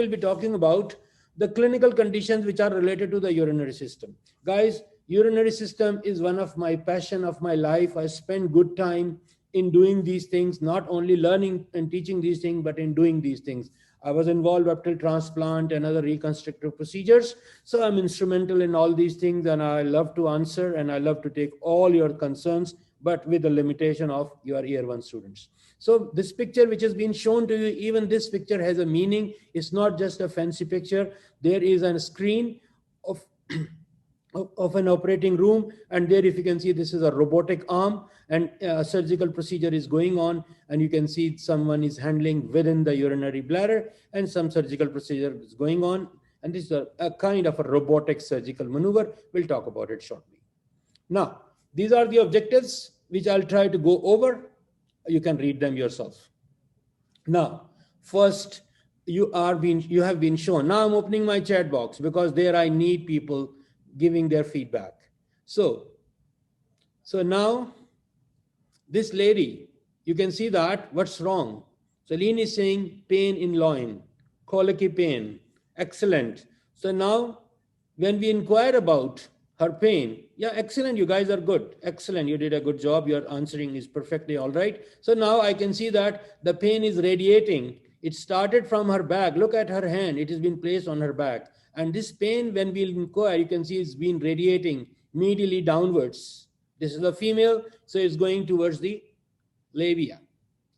We'll be talking about the clinical conditions which are related to the urinary system. Guys, urinary system is one of my passion of my life. I spend good time in doing these things, not only learning and teaching these things, but in doing these things. I was involved up till transplant and other reconstructive procedures. So I'm instrumental in all these things, and I love to answer and I love to take all your concerns, but with the limitation of your year one students. So this picture which has been shown to you, even this picture has a meaning. It's not just a fancy picture. There is a screen of of an operating room, and there, if you can see, this is a robotic arm, and a surgical procedure is going on, and you can see someone is handling within the urinary bladder, and some surgical procedure is going on, and this is a kind of a robotic surgical maneuver. We'll talk about it shortly. Now, these are the objectives which I'll try to go over. You can read them yourself. Now, first, you have been shown. Now I'm opening my chat box because there I need people giving their feedback. So now this lady, you can see that what's wrong. Celine is saying pain in loin, colicky pain, excellent. So now when we inquire about her pain, yeah, excellent, you guys are good, excellent, you did a good job, your answering is perfectly all right. So now I can see that the pain is radiating. It started from her back. Look at her hand, it has been placed on her back. And this pain, when we inquire, you can see it's been radiating medially downwards. This is a female, so it's going towards the labia.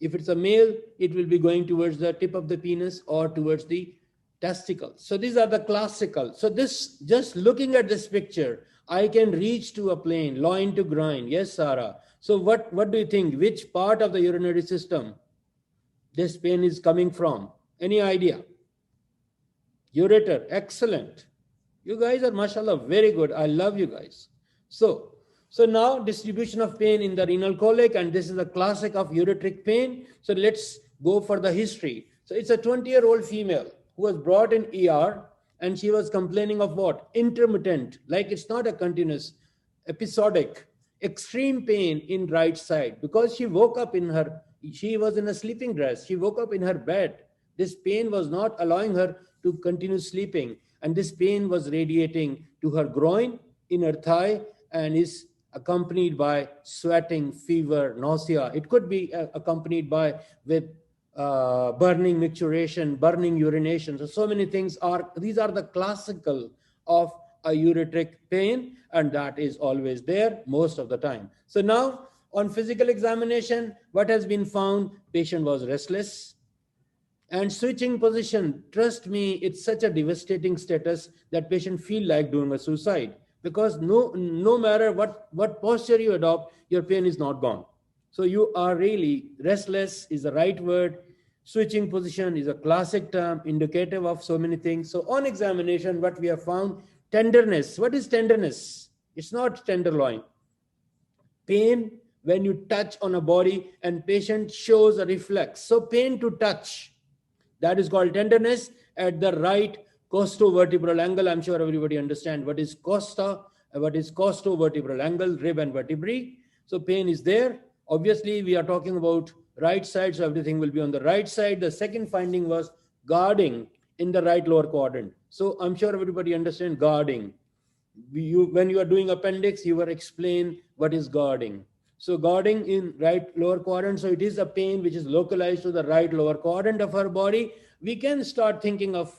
If it's a male, it will be going towards the tip of the penis or towards the testicles. So these are the classical. So this, just looking at this picture, I can reach to a plane, loin to groin. Yes, Sarah. So what do you think? Which part of the urinary system this pain is coming from? Any idea? Ureter, excellent. You guys are, mashallah, very good. I love you guys. So now distribution of pain in the renal colic, and this is a classic of ureteric pain. So let's go for the history. So it's a 20-year-old female who was brought in ER, and she was complaining of what? Intermittent, like it's not a continuous, episodic, extreme pain in right side, because she woke up she was in a sleeping dress. She woke up in her bed. This pain was not allowing her to continue sleeping, and this pain was radiating to her groin, in her thigh, and is accompanied by sweating, fever, nausea. It could be accompanied with burning micturition, burning urination. So many things these are the classical of a ureteric pain, and that is always there most of the time. So now on physical examination, what has been found? Patient was restless and switching position. Trust me, it's such a devastating status that patient feel like doing a suicide, because no matter what posture you adopt, your pain is not gone. So you are really restless is the right word. Switching position is a classic term indicative of so many things. So on examination, what we have found, tenderness. What is tenderness? It's not tenderloin. Pain when you touch on a body and patient shows a reflex. So pain to touch, that is called tenderness at the right costovertebral angle. I'm sure everybody understands what is costovertebral angle, rib and vertebrae. So pain is there. Obviously, we are talking about right side, so everything will be on the right side. The second finding was guarding in the right lower quadrant. So I'm sure everybody understands guarding. When you are doing appendix, you will explain what is guarding. So guarding in right lower quadrant. So it is a pain which is localized to the right lower quadrant of our body. We can start thinking of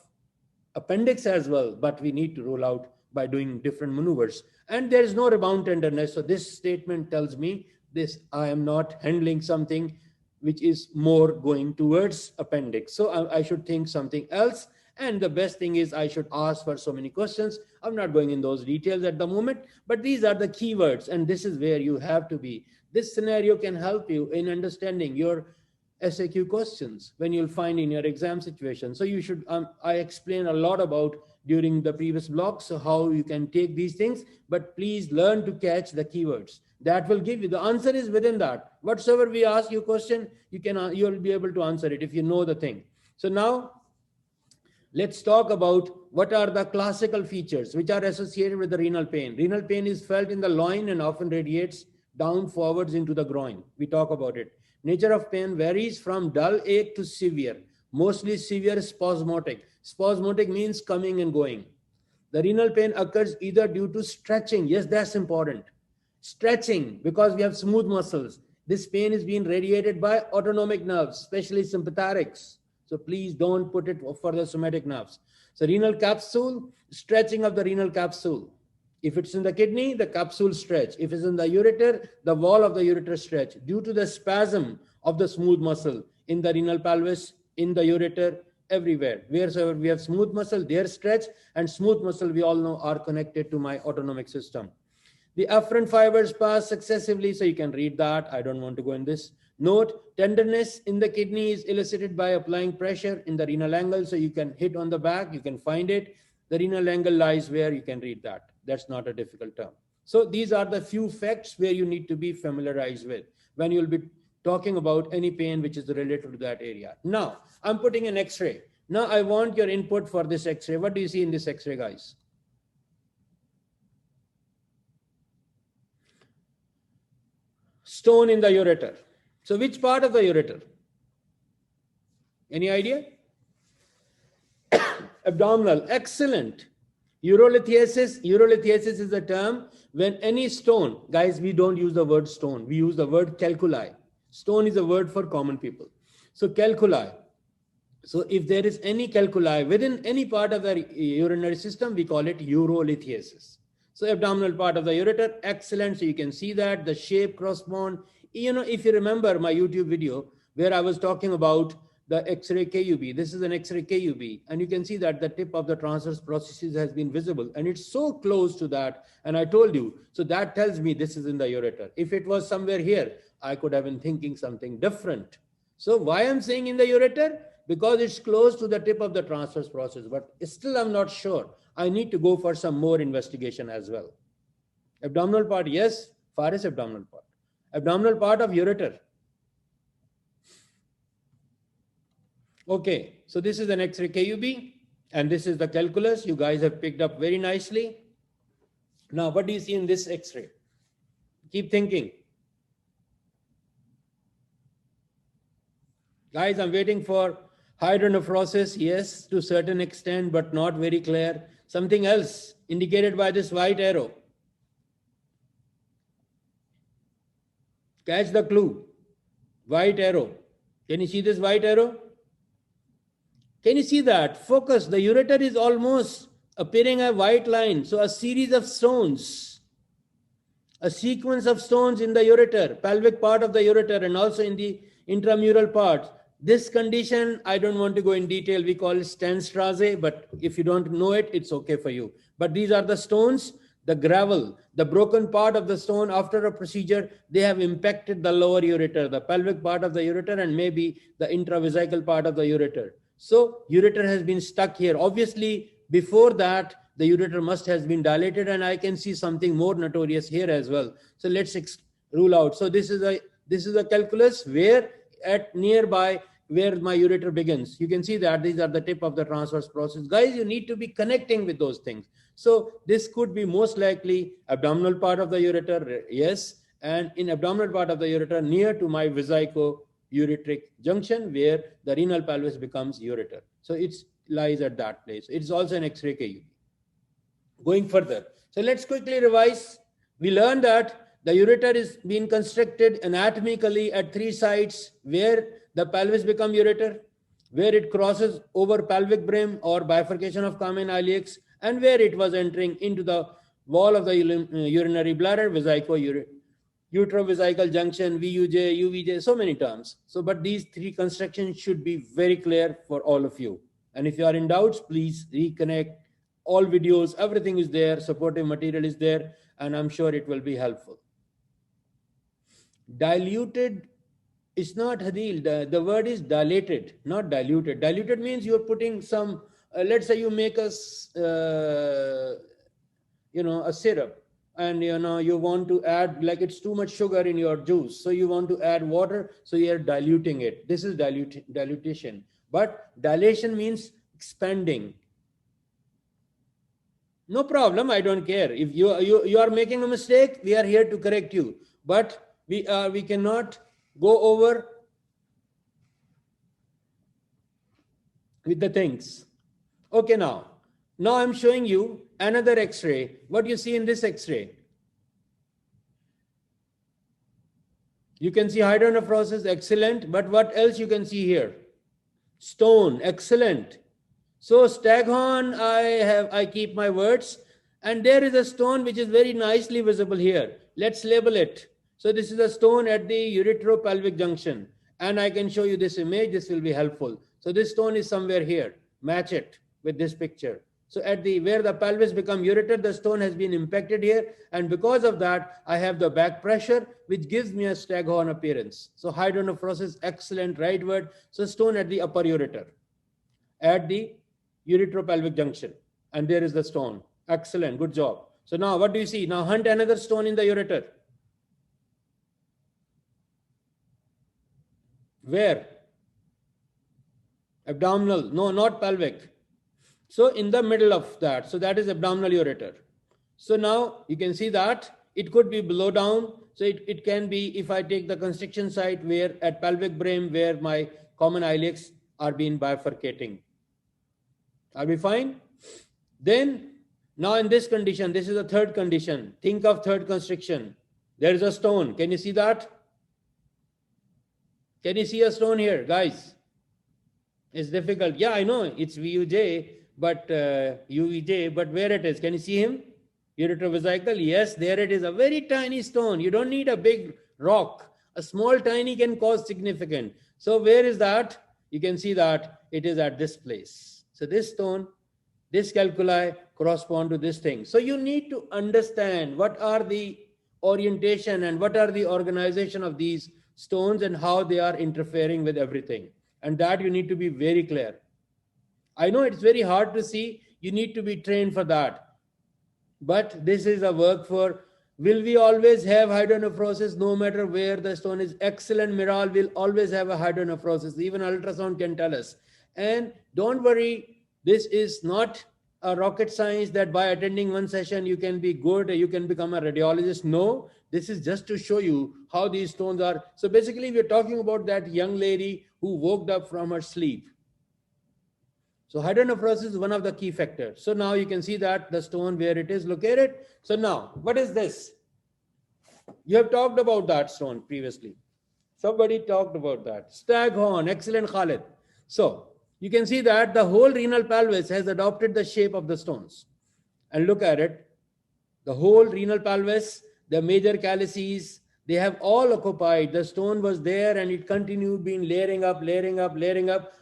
appendix as well, but we need to rule out by doing different maneuvers. And there is no rebound tenderness. So this statement tells me this, I am not handling something which is more going towards appendix. So I should think something else. And the best thing is I should ask for so many questions. I'm not going in those details at the moment, but these are the keywords, and this is where you have to be. This scenario can help you in understanding your SAQ questions when you'll find in your exam situation. So you should, I explain a lot about during the previous blocks, so how you can take these things, but please learn to catch the keywords. That will give you, the answer is within that. Whatsoever we ask you question, you'll be able to answer it if you know the thing. So now, let's talk about what are the classical features which are associated with the renal pain. Renal pain is felt in the loin and often radiates down forwards into the groin. We talk about it. Nature of pain varies from dull ache to severe. mostly severe spasmodic. Spasmodic means coming and going. The renal pain occurs either due to stretching. Yes, that's important. Stretching, because we have smooth muscles. This pain is being radiated by autonomic nerves, especially sympathetics. So please don't put it for the somatic nerves. So renal capsule, stretching of the renal capsule. If it's in the kidney, the capsule stretch. If it's in the ureter, the wall of the ureter stretch due to the spasm of the smooth muscle in the renal pelvis, in the ureter, everywhere. Wherever we have smooth muscle, there stretch, and smooth muscle, we all know, are connected to my autonomic system. The afferent fibers pass successively, so you can read that. I don't want to go in this. Note, tenderness in the kidney is elicited by applying pressure in the renal angle, so you can hit on the back, you can find it. The renal angle lies where, you can read that. That's not a difficult term. So these are the few facts where you need to be familiarized with when you'll be talking about any pain which is related to that area. Now, I'm putting an X-ray. Now, I want your input for this X-ray. What do you see in this X-ray, guys? Stone in the ureter. So which part of the ureter? Any idea? Abdominal. Excellent. Urolithiasis. Urolithiasis is a term when any stone, guys, we don't use the word stone. We use the word calculi. Stone is a word for common people. So calculi. So if there is any calculi within any part of the urinary system, we call it urolithiasis. So abdominal part of the ureter, excellent. So you can see that the shape correspond. If you remember my YouTube video where I was talking about the X-ray KUB, this is an X-ray KUB, and you can see that the tip of the transverse processes has been visible, and it's so close to that. And I told you, so that tells me this is in the ureter. If it was somewhere here, I could have been thinking something different. So why I'm saying in the ureter? Because it's close to the tip of the transverse process, but still I'm not sure. I need to go for some more investigation as well. Abdominal part, yes. Farthest abdominal part. Abdominal part of ureter. Okay, so this is an X-ray KUB, and this is the calculus. You guys have picked up very nicely. Now, what do you see in this X-ray? Keep thinking. Guys, I'm waiting for hydronephrosis, yes, to a certain extent, but not very clear. Something else indicated by this white arrow. Catch the clue. White arrow. Can you see this white arrow? Can you see that? Focus. The ureter is almost appearing a white line. So a series of stones, a sequence of stones in the ureter, pelvic part of the ureter, and also in the intramural part. This condition, I don't want to go in detail. We call it Stanstraze, but if you don't know it, it's okay for you. But these are the stones, the gravel, the broken part of the stone after a procedure. They have impacted the lower ureter, the pelvic part of the ureter, and maybe the intravesical part of the ureter. So ureter has been stuck here. Obviously, before that, the ureter must has been dilated, and I can see something more notorious here as well. So let's rule out. So this is a calculus where at nearby where my ureter begins. You can see that these are the tip of the transverse process. Guys, you need to be connecting with those things. So this could be most likely abdominal part of the ureter, yes, and in abdominal part of the ureter near to my vesico-ureteric junction where the renal pelvis becomes ureter. So it lies at that place. It's also an X-ray KUB. Going further. So let's quickly revise. We learned that the ureter is being constructed anatomically at 3 sites where the pelvis becomes ureter, where it crosses over pelvic brim or bifurcation of common iliacs, and where it was entering into the wall of the urinary bladder, utero-vesical junction, VUJ, UVJ, so many terms. So, but these 3 constructions should be very clear for all of you. And if you are in doubts, please reconnect. All videos, everything is there, supportive material is there, and I'm sure it will be helpful. Diluted, it's not Hadil, the word is dilated, not diluted. Diluted means you're putting some, let's say you make a syrup, and you want to add, like it's too much sugar in your juice, so you want to add water, so you're diluting it. This is dilution. But dilation means expanding. No problem, I don't care. If you are making a mistake, we are here to correct you. But we cannot go over with the things. Okay, now I'm showing you another X-ray. What you see in this X-ray? You can see hydronephrosis, excellent. But what else you can see here? Stone, excellent. So staghorn, I keep my words. And there is a stone which is very nicely visible here. Let's label it. So this is a stone at the uretero-pelvic junction. And I can show you this image. This will be helpful. So this stone is somewhere here. Match it with this picture. So at the where the pelvis become ureter, the stone has been impacted here. And because of that, I have the back pressure, which gives me a staghorn appearance. So hydronephrosis, excellent, right word. So stone at the upper ureter, at the uretero-pelvic junction. And there is the stone. Excellent, good job. So now what do you see? Now hunt another stone in the ureter. Where? Abdominal. No, not pelvic. So in the middle of that. So that is abdominal ureter. So now you can see that it could be below down. So it can be, if I take the constriction site where at pelvic brim where my common iliacs are being bifurcating. Are we fine? Then now in this condition, this is the third condition. Think of third constriction. There is a stone. Can you see that? Can you see a stone here, guys? It's difficult. Yeah, I know it's VUJ, but UVJ, but where it is? Can you see him? Uretrovesical. Yes, there it is. A very tiny stone. You don't need a big rock. A small tiny can cause significant. So where is that? You can see that it is at this place. So this stone, this calculi correspond to this thing. So you need to understand what are the orientation and what are the organization of these stones and how they are interfering with everything. And that you need to be very clear. I know it's very hard to see. You need to be trained for that. But this is a work for, will we always have hydronephrosis no matter where the stone is? Excellent. Miral will always have a hydronephrosis. Even ultrasound can tell us. And don't worry, this is not a rocket science that by attending one session you can be good, you can become a radiologist. No, this is just to show you how these stones are. So basically we're talking about that young lady who woke up from her sleep. So hydronephrosis is one of the key factors. So now you can see that the stone where it is located. So now, what is this? You have talked about that stone previously. Somebody talked about that. Staghorn, excellent, Khalid. So you can see that the whole renal pelvis has adopted the shape of the stones. And look at it. The whole renal pelvis, the major calyces, they have all occupied. The stone was there and it continued being layering up,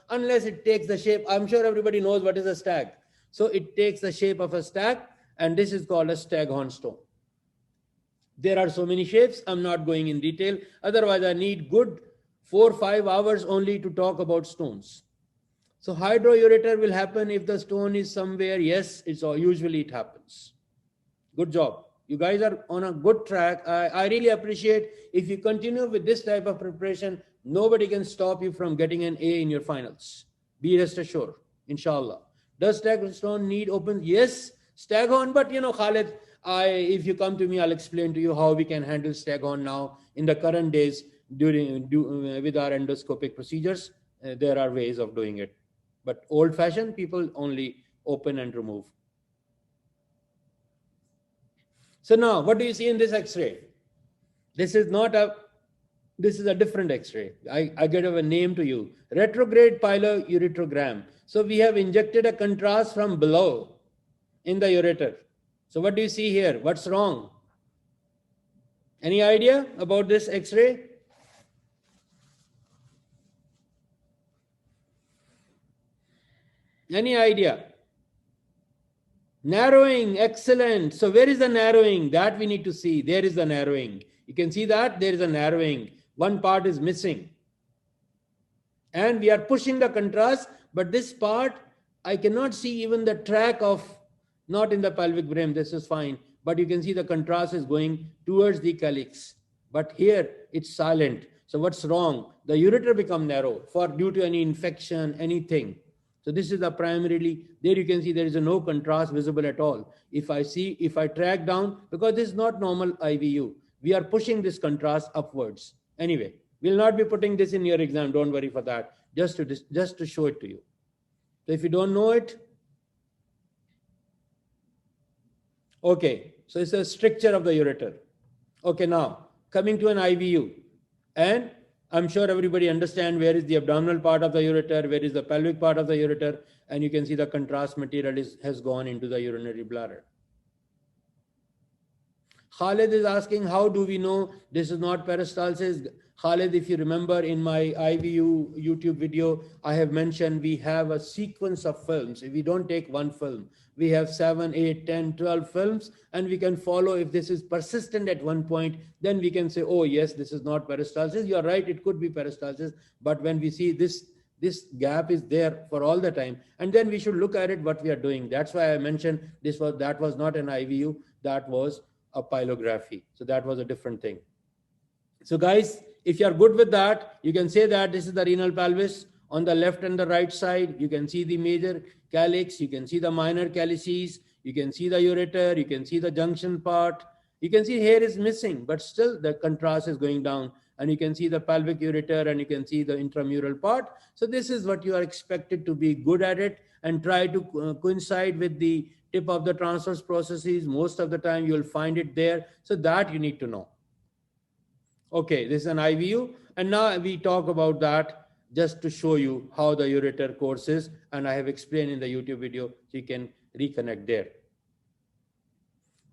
unless it takes the shape. I'm sure everybody knows what is a stag. So it takes the shape of a stag, and this is called a staghorn stone. There are so many shapes. I'm not going in detail. Otherwise, I need good 4 or 5 hours only to talk about stones. So hydroureter will happen if the stone is somewhere. Yes, usually it happens. Good job. You guys are on a good track. I really appreciate if you continue with this type of preparation. Nobody can stop you from getting an A in your finals. Be rest assured, inshallah. Does staghorn need open? Yes, staghorn. But Khalid, if you come to me, I'll explain to you how we can handle staghorn now in the current days with our endoscopic procedures. There are ways of doing it. But old-fashioned people only open and remove. So now, what do you see in this X-ray? This is a different X-ray. I give a name to you. Retrograde pyloureterogram. So we have injected a contrast from below in the ureter. So what do you see here? What's wrong? Any idea about this X-ray? Any idea? Narrowing, excellent. So where is the narrowing? That we need to see. There is the narrowing. You can see that there is a narrowing. One part is missing. And we are pushing the contrast, but this part, I cannot see even the track of, not in the pelvic brim, this is fine. But you can see the contrast is going towards the calyx. But here, it's silent. So what's wrong? The ureter become narrow due to any infection, anything. So this is the primarily, there you can see there is no contrast visible at all. If I track down, because this is not normal IVU, we are pushing this contrast upwards. Anyway, we'll not be putting this in your exam. Don't worry for that. Just to show it to you. So if you don't know it, okay, so it's a stricture of the ureter. Okay, now coming to an IVU, and I'm sure everybody understand where is the abdominal part of the ureter, where is the pelvic part of the ureter, and you can see the contrast material has gone into the urinary bladder. Khalid is asking, how do we know this is not peristalsis? Khalid, if you remember in my IVU YouTube video, I have mentioned we have a sequence of films. If we don't take one film, we have 7, 8, 10, 12 films, and we can follow. If this is persistent at one point, then we can say, oh yes, this is not peristalsis. You're right, it could be peristalsis. But when we see this gap is there for all the time, and then we should look at it what we are doing. That's why I mentioned that was not an IVU, that was a pylography. So that was a different thing. So guys, if you are good with that, you can say that this is the renal pelvis. On the left and the right side, you can see the major calyx, you can see the minor calyces, you can see the ureter, you can see the junction part. You can see hair is missing, but still the contrast is going down. And you can see the pelvic ureter and you can see the intramural part. So this is what you are expected to be good at it, and try to coincide with the tip of the transverse processes. Most of the time you will find it there. So that you need to know. Okay, this is an IVU. And now we talk about that just to show you how the ureter courses. And I have explained in the YouTube video, so you can reconnect there.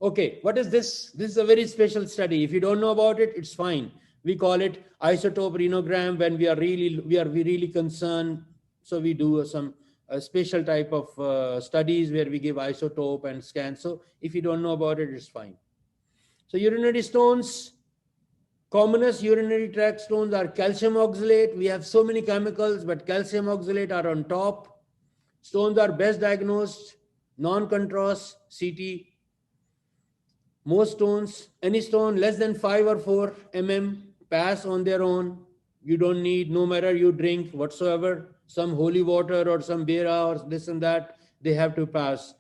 Okay, what is this? This is a very special study. If you don't know about it, it's fine. We call it isotope renogram when we are really concerned. So we do some special type of studies where we give isotope and scan. So if you don't know about it, it's fine. So urinary stones, commonest urinary tract stones are calcium oxalate. We have so many chemicals, but calcium oxalate are on top. Stones are best diagnosed, non-contrast, CT. Most stones, any stone less than 5 or 4 mm, pass on their own. You don't need, no matter you drink whatsoever, some holy water or some bera or this and that, they have to pass.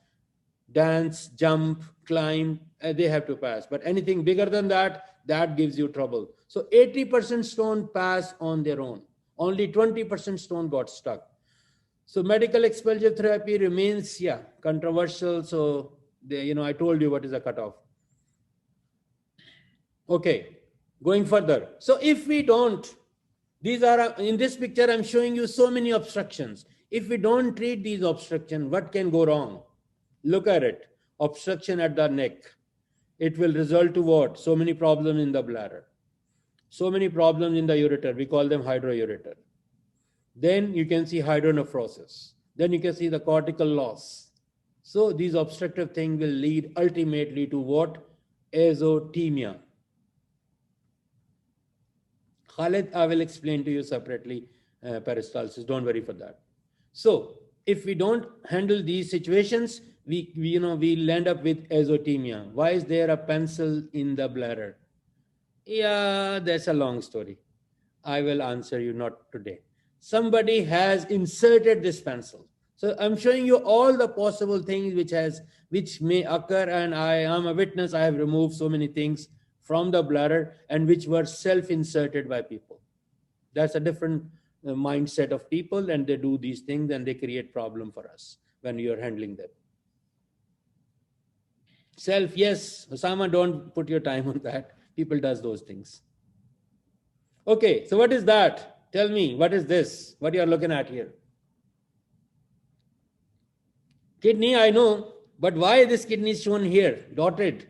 Dance, jump, climb, they have to pass. But anything bigger than that, that gives you trouble. So 80% stone pass on their own. Only 20% stone got stuck. So medical expulsive therapy remains, controversial. So, I told you what is the cutoff. Okay, going further. So if we don't, these are, in this picture, I'm showing you so many obstructions. If we don't treat these obstructions, what can go wrong? Look at it. Obstruction at the neck. It will result to what? So many problems in the bladder. So many problems in the ureter. We call them hydroureter. Then you can see hydronephrosis. Then you can see the cortical loss. So these obstructive things will lead ultimately to what? Azotemia. Khalid, I will explain to you separately peristalsis. Don't worry for that. So if we don't handle these situations, we'll end up with azotemia. Why is there a pencil in the bladder? Yeah, that's a long story. I will answer you not today. Somebody has inserted this pencil. So I'm showing you all the possible things which may occur, and I am a witness. I have removed so many things from the bladder and which were self-inserted by people. That's a different mindset of people, and they do these things and they create problem for us when you're handling them. Self, yes, Osama, don't put your time on that. People does those things. Okay, so what is that? Tell me, what is this? What you are looking at here? Kidney, I know, but why this kidney is shown here, dotted?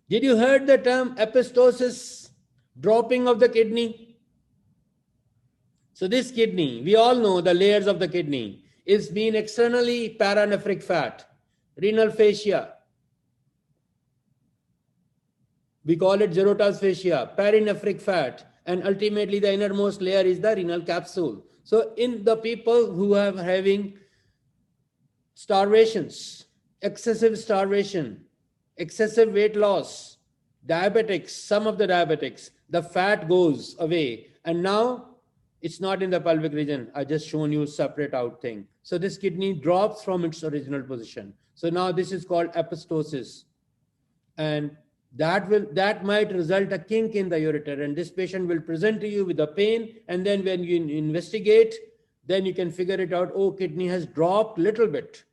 Did you heard the term epistosis, dropping of the kidney? So this kidney, we all know the layers of the kidney, is being externally paranephric fat, renal fascia. We call it Gerota's fascia, paranephric fat, and ultimately the innermost layer is the renal capsule. So in the people who are having starvations, excessive starvation, excessive weight loss, diabetics, some of the diabetics, the fat goes away, and now it's not in the pelvic region. I just shown you separate out thing. So this kidney drops from its original position. So now this is called epistosis. And that might result a kink in the ureter, and this patient will present to you with a pain, and then when you investigate, then you can figure it out. Oh, kidney has dropped little bit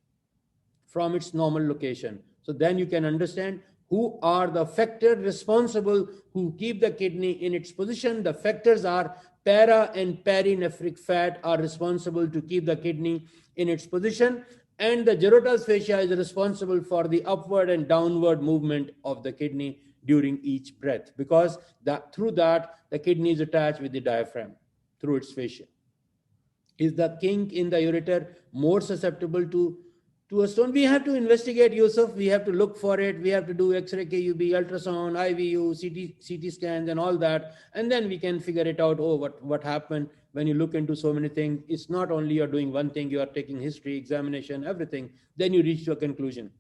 from its normal location. So then you can understand who are the factors responsible who keep the kidney in its position. The factors are para and perinephric fat are responsible to keep the kidney in its position, and the gyrotous fascia is responsible for the upward and downward movement of the kidney during each breath, because through that the kidney is attached with the diaphragm through its fascia. Is the kink in the ureter more susceptible to a stone? We have to investigate, Yusuf. We have to look for it. We have to do X-ray, KUB, ultrasound, IVU, CT scans, and all that, and then we can figure it out. Oh, what happened? When you look into so many things, it's not only you're doing one thing. You are taking history, examination, everything. Then you reach to a conclusion.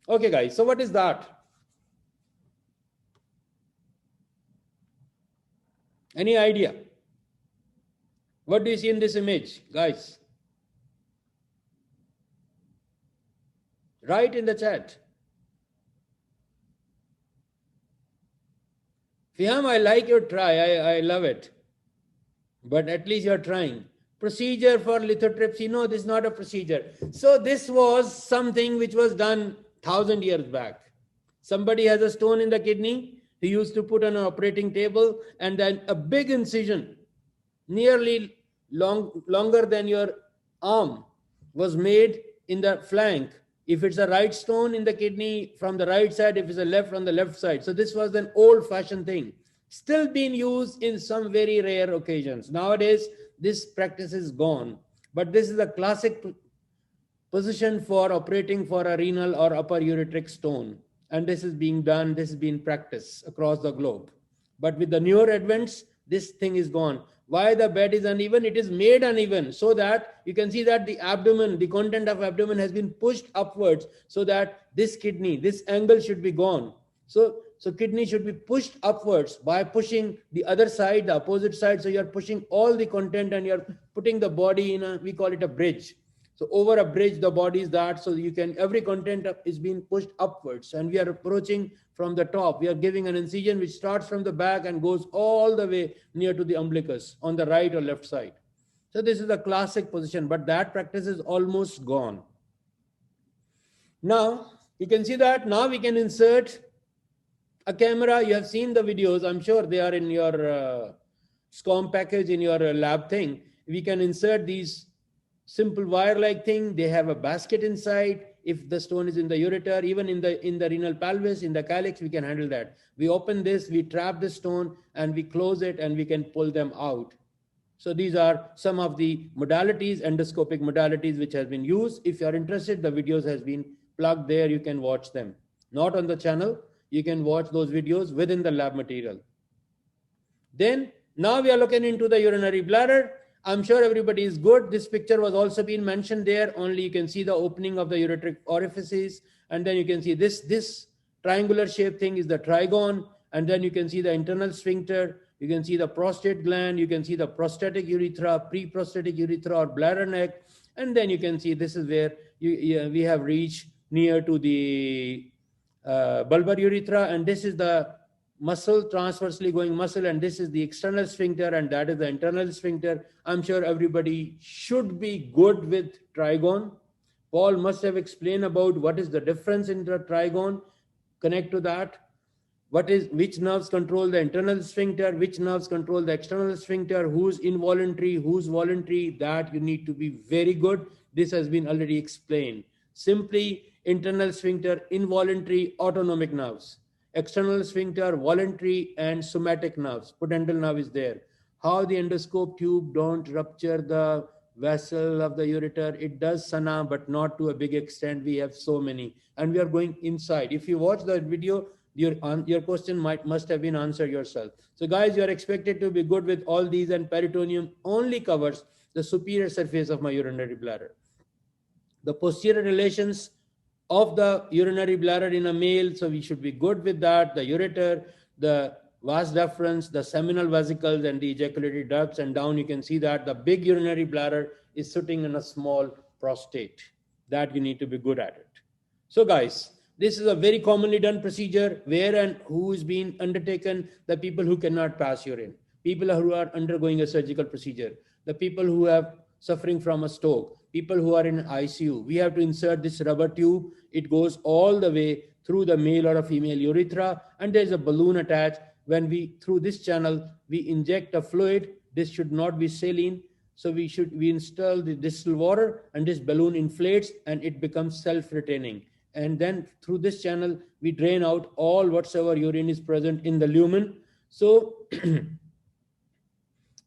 Okay, guys. So what is that? Any idea? What do you see in this image, guys? Write in the chat. Fiham, I like your try. I love it. But at least you're trying. Procedure for lithotripsy. No, this is not a procedure. So this was something which was done 1,000 years back. Somebody has a stone in the kidney. He used to put on an operating table, and then a big incision, nearly longer than your arm, was made in the flank. If it's a right stone in the kidney, from the right side. If it's a left, from the left side. So this was an old-fashioned thing, still being used in some very rare occasions. Nowadays, this practice is gone. But this is a classic position for operating for a renal or upper ureteric stone. And this is being done, this is being practiced across the globe. But with the newer advents, this thing is gone. Why the bed is uneven? It is made uneven so that you can see that the abdomen, the content of abdomen has been pushed upwards, so that this kidney, this angle should be gone. So kidney should be pushed upwards by pushing the other side, the opposite side. So you're pushing all the content and you're putting the body in we call it a bridge. So over a bridge, the body is that, so you can, every content is being pushed upwards, and we are approaching from the top. We are giving an incision which starts from the back and goes all the way near to the umbilicus on the right or left side. So this is the classic position, but that practice is almost gone. Now, you can see that now we can insert a camera. You have seen the videos. I'm sure they are in your SCOM package in your lab thing. We can insert these simple wire-like thing. They have a basket inside. If the stone is in the ureter, even in the renal pelvis, in the calyx, we can handle that. We open this, we trap the stone, and we close it, and we can pull them out. So these are some of the modalities, endoscopic modalities, which has been used. If you are interested, the videos has been plugged there. You can watch them. Not on the channel. You can watch those videos within the lab material. Then now we are looking into the urinary bladder. I'm sure everybody is good. This picture was also been mentioned there. Only you can see the opening of the ureteric orifices, and then you can see this triangular shaped thing is the trigone, and then you can see the internal sphincter. You can see the prostate gland. You can see the prostatic urethra, pre-prostatic urethra or bladder neck, and then you can see this is where we have reached near to the bulbar urethra, and this is the muscle, transversely going muscle, and this is the external sphincter, and that is the internal sphincter. I'm sure everybody should be good with trigone. Paul must have explained about what is the difference in the trigone. Connect to that. Which nerves control the internal sphincter, which nerves control the external sphincter, who's involuntary, who's voluntary, that you need to be very good. This has been already explained. Simply, internal sphincter, involuntary, autonomic nerves. External sphincter, voluntary, and somatic nerves. Pudendal nerve is there. How the endoscope tube don't rupture the vessel of the ureter. It does, Sana, but not to a big extent. We have so many, and we are going inside. If you watch the video, your question must have been answered yourself. So guys, you are expected to be good with all these, and peritoneum only covers the superior surface of my urinary bladder. The posterior relations of the urinary bladder in a male, so we should be good with that. The ureter, the vas deferens, the seminal vesicles, and the ejaculatory ducts, and down you can see that the big urinary bladder is sitting in a small prostate. That you need to be good at it. So guys, This is a very commonly done procedure. Where and who is being undertaken? The people who cannot pass urine, people who are undergoing a surgical procedure, the people who have suffering from a stroke, people who are in ICU. We have to insert this rubber tube. It goes all the way through the male or a female urethra, and there's a balloon attached. When we, through this channel, we inject a fluid. This should not be saline. So we install the distilled water, and this balloon inflates and it becomes self-retaining. And then through this channel, we drain out all whatsoever urine is present in the lumen. So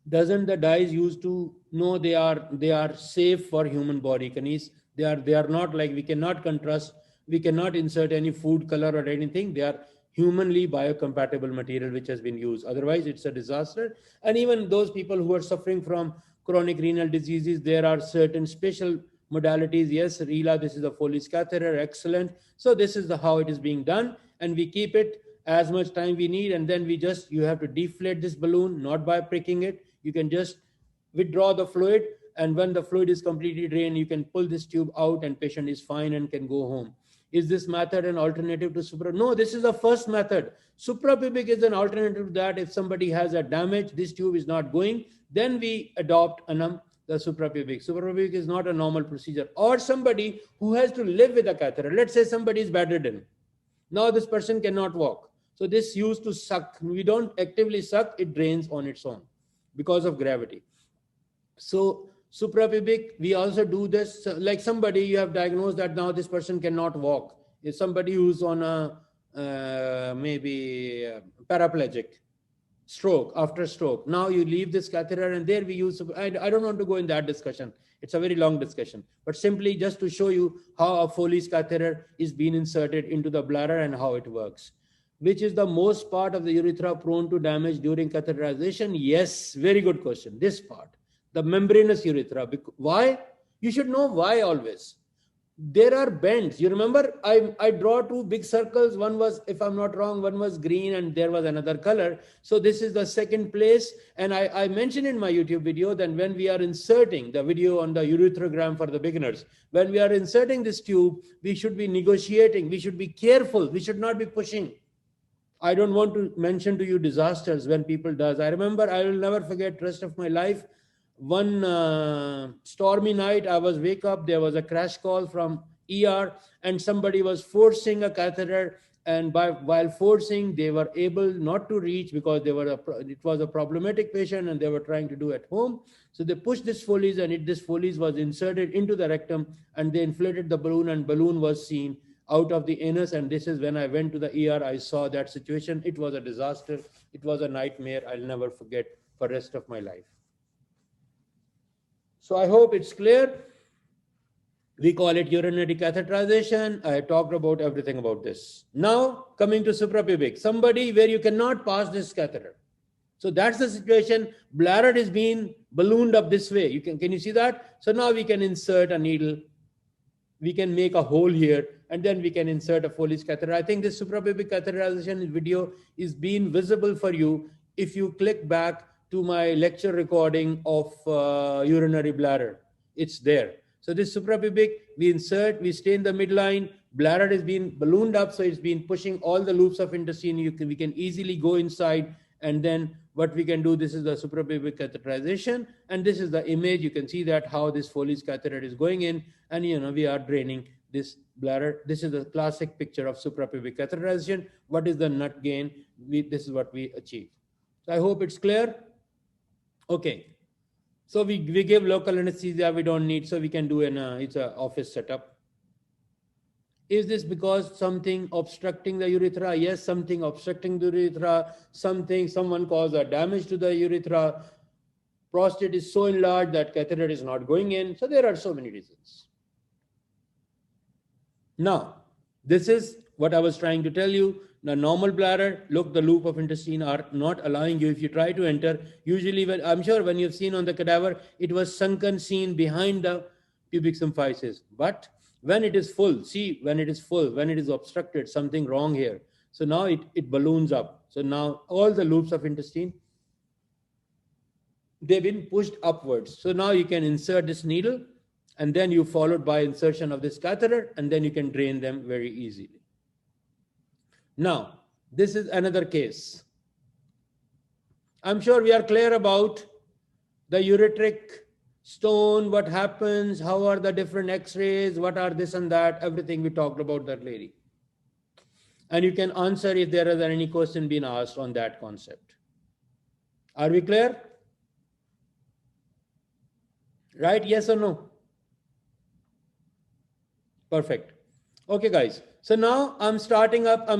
doesn't the dyes used to know they are safe for human body, Kanis? They are not like, we cannot contrast, we cannot insert any food color or anything. They are humanly biocompatible material which has been used. Otherwise, it's a disaster. And even those people who are suffering from chronic renal diseases, there are certain special modalities. Yes, Rila, this is a Foley's catheter, excellent. So this is how it is being done, and we keep it as much time we need, and then you have to deflate this balloon, not by pricking it. You can just withdraw the fluid, and when the fluid is completely drained, you can pull this tube out and patient is fine and can go home. Is this method an alternative to supra? No, this is the first method. Suprapubic is an alternative to that. If somebody has a damage, this tube is not going, then we adopt the suprapubic. Suprapubic is not a normal procedure. Or somebody who has to live with a catheter. Let's say somebody is bedridden. Now this person cannot walk. So this used to suck. We don't actively suck, it drains on its own because of gravity. So suprapubic, we also do this, like somebody you have diagnosed that now this person cannot walk. Is somebody who's on a maybe paraplegic, stroke, after stroke. Now you leave this catheter, and there we use, I don't want to go in that discussion. It's a very long discussion, but simply just to show you how a Foley's catheter is being inserted into the bladder and how it works. Which is the most part of the urethra prone to damage during catheterization? Yes, very good question. This part, the membranous urethra. Why? You should know why always. There are bends. You remember, I draw two big circles. One was, if I'm not wrong, one was green and there was another color. So this is the second place. And I mentioned in my YouTube video that when we are inserting the video on the urethrogram for the beginners, when we are inserting this tube, we should be negotiating. We should be careful. We should not be pushing. I don't want to mention to you disasters when people does. I remember, I will never forget rest of my life. One stormy night, I was wake up, there was a crash call from ER, and somebody was forcing a catheter, and while forcing, they were able not to reach because it was a problematic patient and they were trying to do at home. So they pushed this Foley's, and this Foley's was inserted into the rectum, and they inflated the balloon, and balloon was seen out of the anus. And this is when I went to the ER, I saw that situation. It was a disaster. It was a nightmare. I'll never forget for the rest of my life. So I hope it's clear. We call it urinary catheterization. I talked about everything about this. Now coming to suprapubic, somebody where you cannot pass this catheter. So that's the situation. Bladder is being ballooned up this way. Can you see that? So now we can insert a needle. We can make a hole here, and then we can insert a Foley's catheter. I think this suprapubic catheterization video is being visible for you if you click back to my lecture recording of urinary bladder. It's there. So this suprapubic, we insert, we stay in the midline, bladder is being ballooned up, so it's been pushing all the loops of intestine. We can easily go inside, and then what we can do, this is the suprapubic catheterization, and this is the image. You can see that how this Foley's catheter is going in, and we are draining this bladder. This is the classic picture of suprapubic catheterization. What is the nut gain? This is what we achieve. So I hope it's clear. Okay, so we give local anesthesia, we don't need, so we can do it's an office setup. Is this because something obstructing the urethra? Yes, something obstructing the urethra, someone caused a damage to the urethra. Prostate is so enlarged that catheter is not going in. So there are so many reasons. Now, this is what I was trying to tell you. The normal bladder, look, the loop of intestine are not allowing you. If you try to enter, usually I'm sure when you've seen on the cadaver, it was sunken, seen behind the pubic symphysis. But when it is full, see, when it is full, when it is obstructed, something wrong here. So now it balloons up. So now all the loops of intestine, they've been pushed upwards. So now you can insert this needle, and then you followed by insertion of this catheter, and then you can drain them very easily. Now, this is another case. I'm sure we are clear about the ureteric stone, what happens, how are the different x-rays, what are this and that, everything we talked about that lady. And you can answer if there is any question being asked on that concept. Are we clear? Right? Yes or no? Perfect. Okay, guys. So now I'm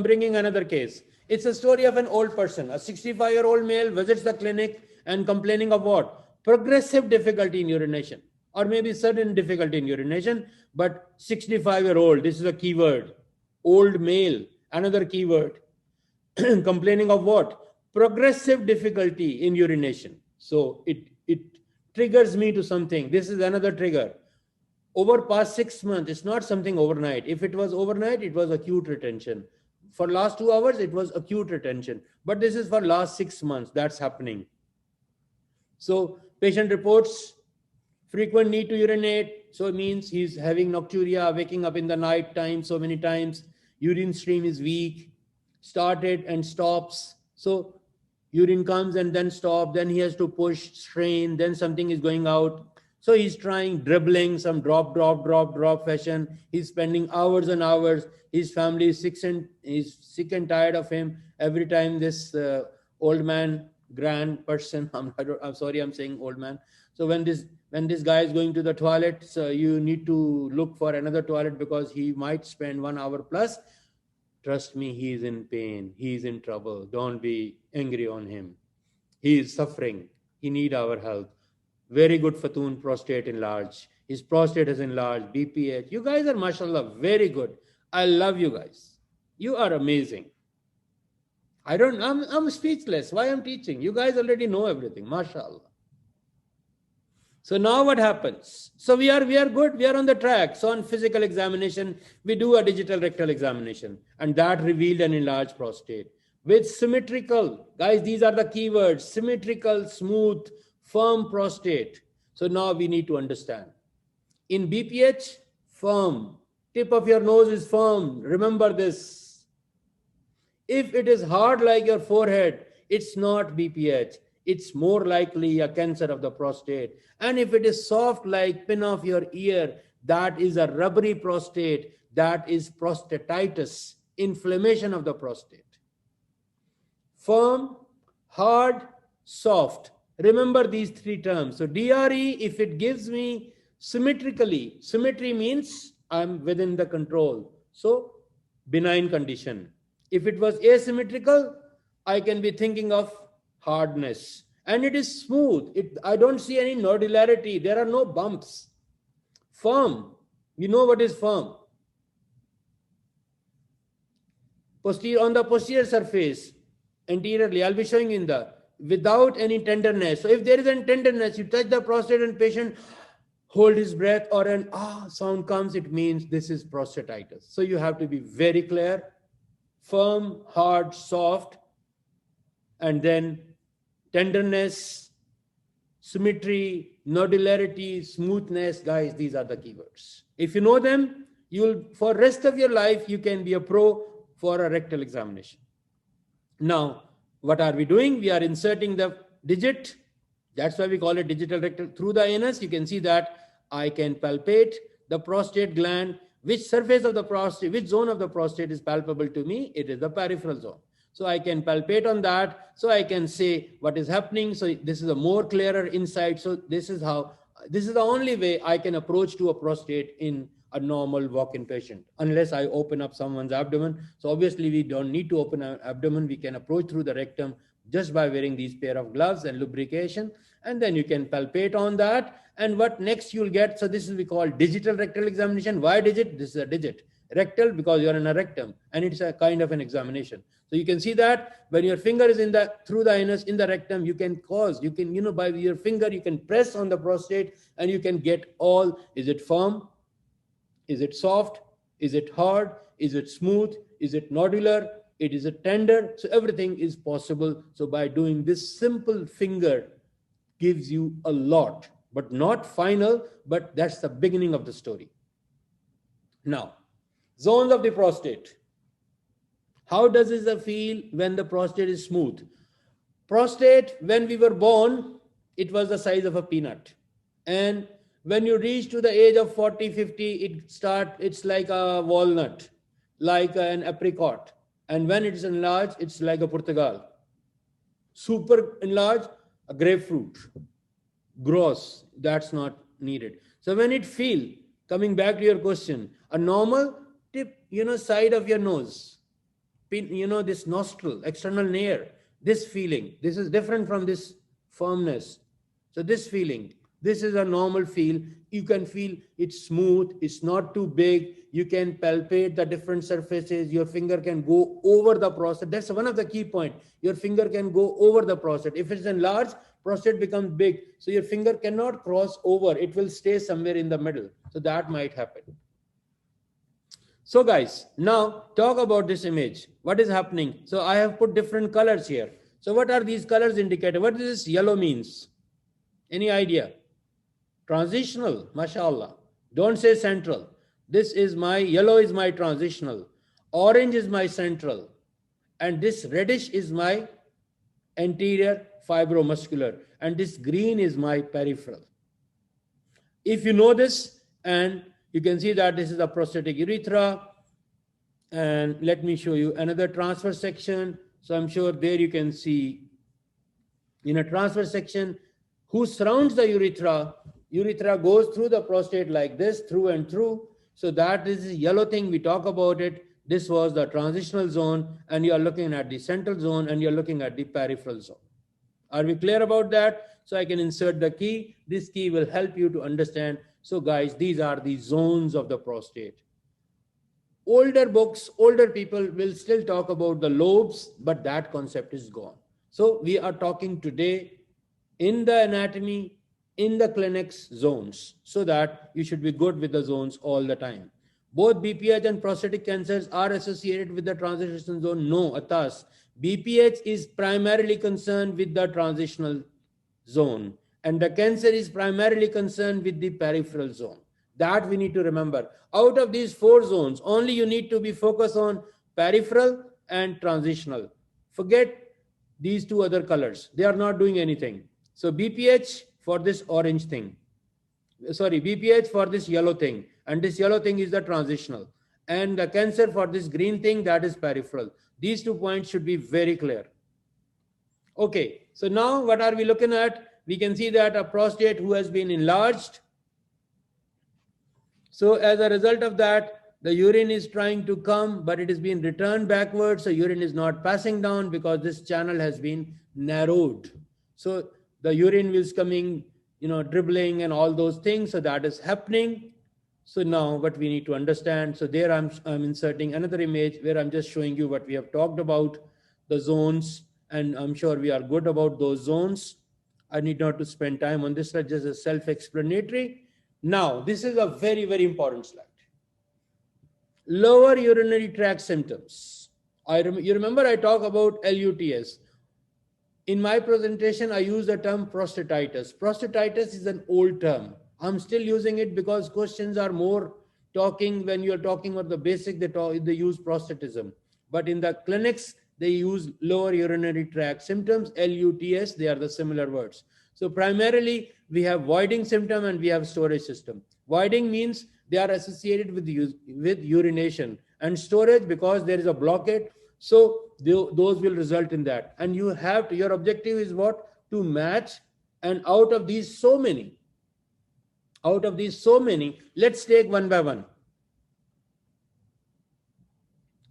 bringing another case. It's a story of an old person. A 65-year-old male visits the clinic and complaining of what? Progressive difficulty in urination, or maybe sudden difficulty in urination, but 65-year-old, this is a keyword. Old male, another keyword. Complaining of what? Progressive difficulty in urination. So it triggers me to something. This is another trigger. Over past 6 months, it's not something overnight. If it was overnight, it was acute retention. For last 2 hours, it was acute retention. But this is for last 6 months. That's happening. So patient reports frequent need to urinate. So it means he's having nocturia, waking up in the night time so many times. Urine stream is weak, started and stops. So urine comes and then stop. Then he has to push, strain. Then something is going out. So he's trying dribbling, some drop fashion. He's spending hours and hours. His family is sick and tired of him. Every time this old man, grand person, I'm sorry, I'm saying old man. So when this guy is going to the toilet, so you need to look for another toilet because he might spend 1 hour plus. Trust me, he is in pain. He is in trouble. Don't be angry on him. He is suffering. He needs our help. Very good Fatun prostate enlarged. His prostate is enlarged, BPH. You guys are, mashallah, very good. I love you guys. You are amazing. I'm speechless. Why I'm teaching? You guys already know everything, mashallah. So now what happens? So we are good. We are on the track. So on physical examination, we do a digital rectal examination, and that revealed an enlarged prostate with symmetrical. Guys, these are the keywords: symmetrical, smooth, firm prostate. So now we need to understand. In BPH, firm. Tip of your nose is firm. Remember this. If it is hard like your forehead, it's not BPH. It's more likely a cancer of the prostate. And if it is soft like pin of your ear, that is a rubbery prostate. That is prostatitis, inflammation of the prostate. Firm, hard, soft. Remember these three terms. So DRE, if it gives me symmetrically, symmetry means I'm within the control. So benign condition. If it was asymmetrical, I can be thinking of hardness. And it is smooth. I don't see any nodularity. There are no bumps. Firm. You know what is firm? On the posterior surface, anteriorly, I'll be showing in without any tenderness. So if there is any tenderness, you touch the prostate and patient hold his breath, or an sound comes, it means this is prostatitis. So you have to be very clear. Firm, hard, soft, and then tenderness, symmetry, nodularity, smoothness. Guys, these are the keywords. If you know them, for rest of your life, you can be a pro for a rectal examination. Now, what are we doing? We are inserting the digit. That's why we call it digital rectal. Through the anus, you can see that I can palpate the prostate gland. Which surface of the prostate, which zone of the prostate is palpable to me? It is the peripheral zone. So I can palpate on that. So I can say what is happening. So this is a more clearer insight. So this is the only way I can approach to a prostate in a normal walk-in patient, unless I open up someone's abdomen. So obviously we don't need to open an abdomen. We can approach through the rectum just by wearing these pair of gloves and lubrication. And then you can palpate on that. And what next you'll get, so this is we call digital rectal examination. Why digit? This is a digit. Rectal, because you're in a rectum, and it's a kind of an examination. So you can see that when your finger is through the anus, in the rectum, you can by your finger, you can press on the prostate and you can get is it firm? Is it soft? Is it hard? Is it smooth? Is it nodular? Is it tender? So everything is possible. So by doing this simple finger gives you a lot, but not final, but that's the beginning of the story. Now, zones of the prostate. How does it feel when the prostate is smooth? Prostate, when we were born, it was the size of a peanut. And when you reach to the age of 40, 50, it's like a walnut, like an apricot. And when it is enlarged, it's like a Portugal. Super enlarged, a grapefruit. Gross, that's not needed. So when it feel, coming back to your question, a normal tip, side of your nose, this nostril, external nair, this feeling, this is different from this firmness. So this feeling, this is a normal feel. You can feel it's smooth, it's not too big. You can palpate the different surfaces. Your finger can go over the prostate. That's one of the key points. Your finger can go over the prostate. If it's enlarged, prostate becomes big. So your finger cannot cross over. It will stay somewhere in the middle. So that might happen. So guys, now talk about this image. What is happening? So I have put different colors here. So what are these colors indicated? What does this yellow means? Any idea? Transitional, mashallah. Don't say central. This is my, yellow is my transitional. Orange is my central. And this reddish is my anterior fibromuscular. And this green is my peripheral. If you know this, and you can see that this is a prostatic urethra. And let me show you another transverse section. So I'm sure there you can see in a transverse section who surrounds the urethra. Urethra goes through the prostate like this, through and through. So that is the yellow thing, we talk about it. This was the transitional zone, and you are looking at the central zone, and you're looking at the peripheral zone. Are we clear about that? So I can insert the key. This key will help you to understand. So guys, these are the zones of the prostate. Older books, older people will still talk about the lobes, but that concept is gone. So we are talking today in the anatomy, in the clinics, zones, so that you should be good with the zones all the time. Both BPH and prostatic cancers are associated with the transitional zone. No, Atas. BPH is primarily concerned with the transitional zone, and the cancer is primarily concerned with the peripheral zone. That we need to remember. Out of these four zones, only you need to be focused on peripheral and transitional. Forget these two other colors. They are not doing anything. So BPH for this orange thing. Sorry, BPH for this yellow thing. And this yellow thing is the transitional. And the cancer for this green thing, that is peripheral. These 2 points should be very clear. Okay, so now what are we looking at? We can see that a prostate who has been enlarged. So as a result of that, the urine is trying to come, but it is being returned backwards. So urine is not passing down because this channel has been narrowed. So the urine is coming, dribbling and all those things. So that is happening. So now what we need to understand. So there I'm inserting another image where I'm just showing you what we have talked about, the zones. And I'm sure we are good about those zones. I need not to spend time on this slide, just a self-explanatory. Now, this is a very, very important slide. Lower urinary tract symptoms. You remember I talked about LUTS. In my presentation, I use the term prostatitis. Prostatitis is an old term. I'm still using it because questions are more talking when you're talking about the basic, they use prostatism. But in the clinics, they use lower urinary tract symptoms, LUTS, they are the similar words. So primarily, we have voiding symptom and we have storage system. Voiding means they are associated with urination, and storage because there is a blockade. So those will result in that. And you have to, your objective is what? To match. And out of these so many, let's take one by one.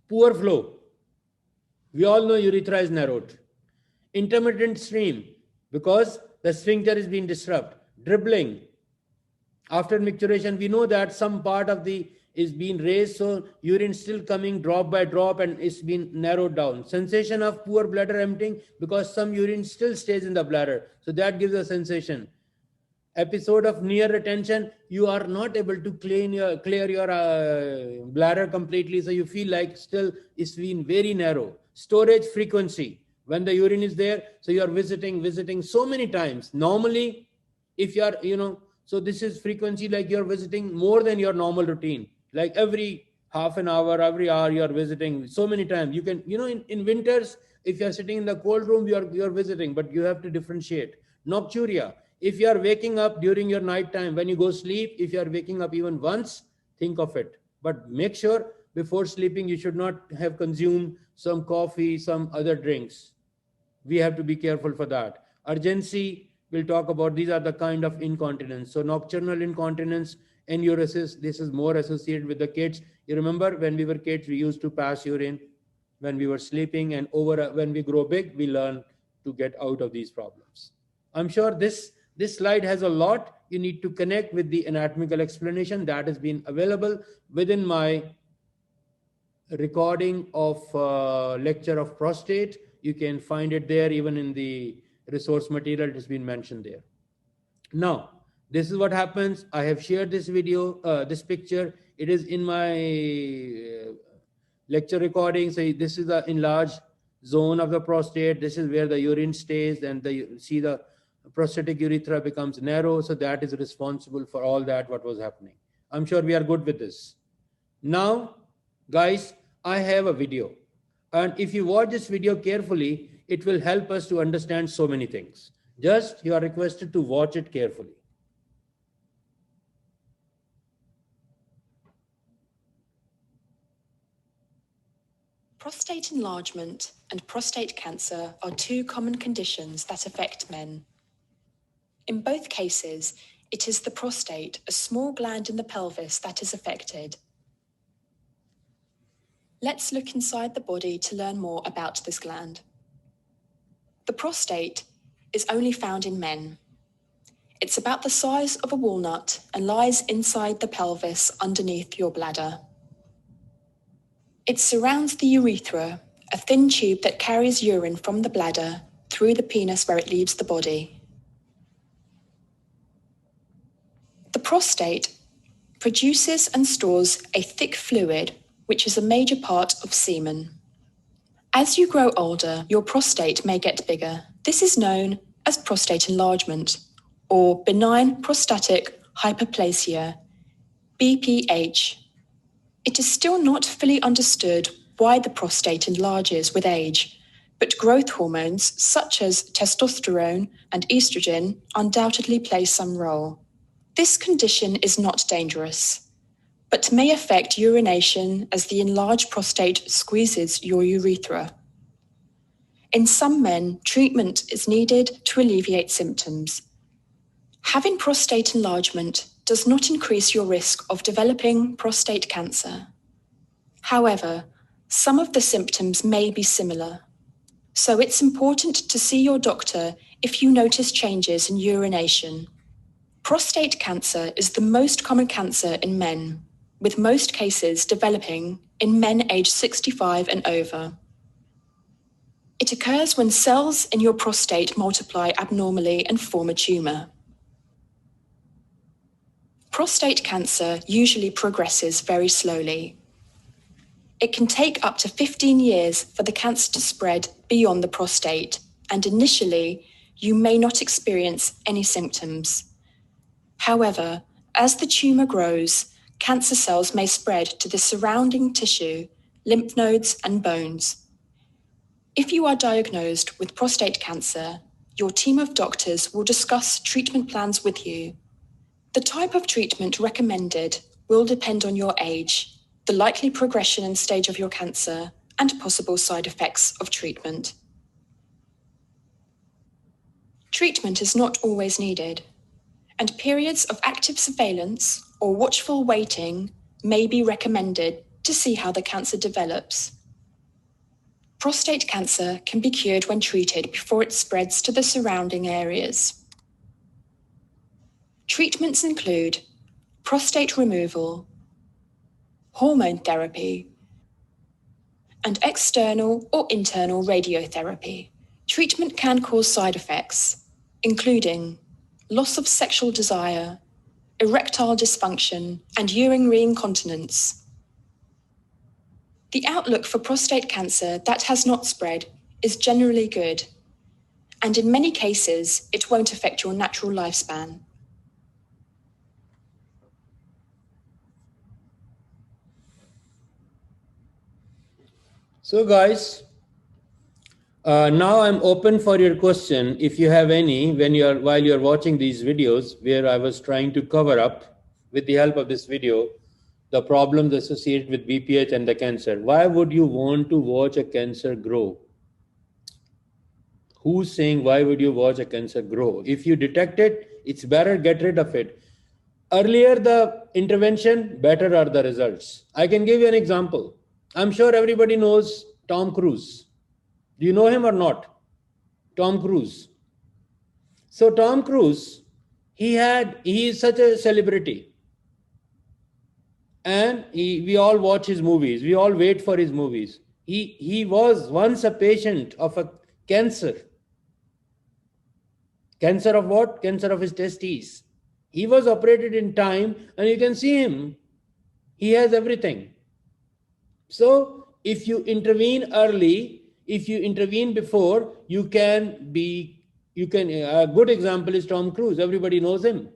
Poor flow. We all know urethra is narrowed. Intermittent stream, because the sphincter is being disrupted. Dribbling. After micturition, we know that some part of the is being raised, so urine still coming drop by drop and it's been narrowed down. Sensation of poor bladder emptying, because some urine still stays in the bladder. So that gives a sensation. Episode of near retention, you are not able to clear your bladder completely, so you feel like still it's been very narrow. Storage frequency, when the urine is there, so you are visiting so many times. Normally, if you are, so this is frequency like you're visiting more than your normal routine. Like every half an hour, every hour you are visiting so many times. You can, in winters, if you are sitting in the cold room, you are visiting, but you have to differentiate. Nocturia, if you are waking up during your night time, when you go sleep, if you are waking up even once, think of it. But make sure before sleeping, you should not have consumed some coffee, some other drinks. We have to be careful for that. Urgency, we'll talk about, these are the kind of incontinence. So nocturnal incontinence, enuresis, this is more associated with the kids. You remember when we were kids, we used to pass urine when we were sleeping, and when we grow big, we learn to get out of these problems. I'm sure this slide has a lot. You need to connect with the anatomical explanation that has been available within my recording of lecture of prostate. You can find it there, even in the resource material, it has been mentioned there. Now, this is what happens. I have shared this video, this picture. It is in my lecture recording. So this is the enlarged zone of the prostate. This is where the urine stays, and see the prostatic urethra becomes narrow. So that is responsible for all that, what was happening. I'm sure we are good with this. Now, guys, I have a video. And if you watch this video carefully, it will help us to understand so many things. Just, you are requested to watch it carefully. Prostate enlargement and prostate cancer are two common conditions that affect men. In both cases, it is the prostate, a small gland in the pelvis, that is affected. Let's look inside the body to learn more about this gland. The prostate is only found in men. It's about the size of a walnut and lies inside the pelvis underneath your bladder. It surrounds the urethra, a thin tube that carries urine from the bladder through the penis where it leaves the body. The prostate produces and stores a thick fluid, which is a major part of semen. As you grow older, your prostate may get bigger. This is known as prostate enlargement, or benign prostatic hyperplasia, BPH. It is still not fully understood why the prostate enlarges with age, but growth hormones such as testosterone and estrogen undoubtedly play some role. This condition is not dangerous, but may affect urination as the enlarged prostate squeezes your urethra. In some men, treatment is needed to alleviate symptoms. Having prostate enlargement does not increase your risk of developing prostate cancer. However, some of the symptoms may be similar. So it's important to see your doctor if you notice changes in urination. Prostate cancer is the most common cancer in men, with most cases developing in men aged 65 and over. It occurs when cells in your prostate multiply abnormally and form a tumor. Prostate cancer usually progresses very slowly. It can take up to 15 years for the cancer to spread beyond the prostate, and initially, you may not experience any symptoms. However, as the tumor grows, cancer cells may spread to the surrounding tissue, lymph nodes, and bones. If you are diagnosed with prostate cancer, your team of doctors will discuss treatment plans with you. The type of treatment recommended will depend on your age, the likely progression and stage of your cancer, and possible side effects of treatment. Treatment is not always needed, and periods of active surveillance or watchful waiting may be recommended to see how the cancer develops. Prostate cancer can be cured when treated before it spreads to the surrounding areas. Treatments include prostate removal, hormone therapy, and external or internal radiotherapy. Treatment can cause side effects, including loss of sexual desire, erectile dysfunction, and urinary incontinence. The outlook for prostate cancer that has not spread is generally good, and in many cases, it won't affect your natural lifespan. So guys, now I'm open for your question. If you have any, while you're watching these videos, where I was trying to cover up with the help of this video, the problems associated with BPH and the cancer. Why would you want to watch a cancer grow? Who's saying why would you watch a cancer grow? If you detect it, it's better get rid of it. Earlier the intervention, better are the results. I can give you an example. I'm sure everybody knows Tom Cruise. Do you know him or not? Tom Cruise. So Tom Cruise, he is such a celebrity, and we all watch his movies. We all wait for his movies. He was once a patient of a cancer. Cancer of what? Cancer of his testes. He was operated in time, and you can see him. He has everything. So if you intervene early, if you intervene before, a good example is Tom Cruise. Everybody knows him.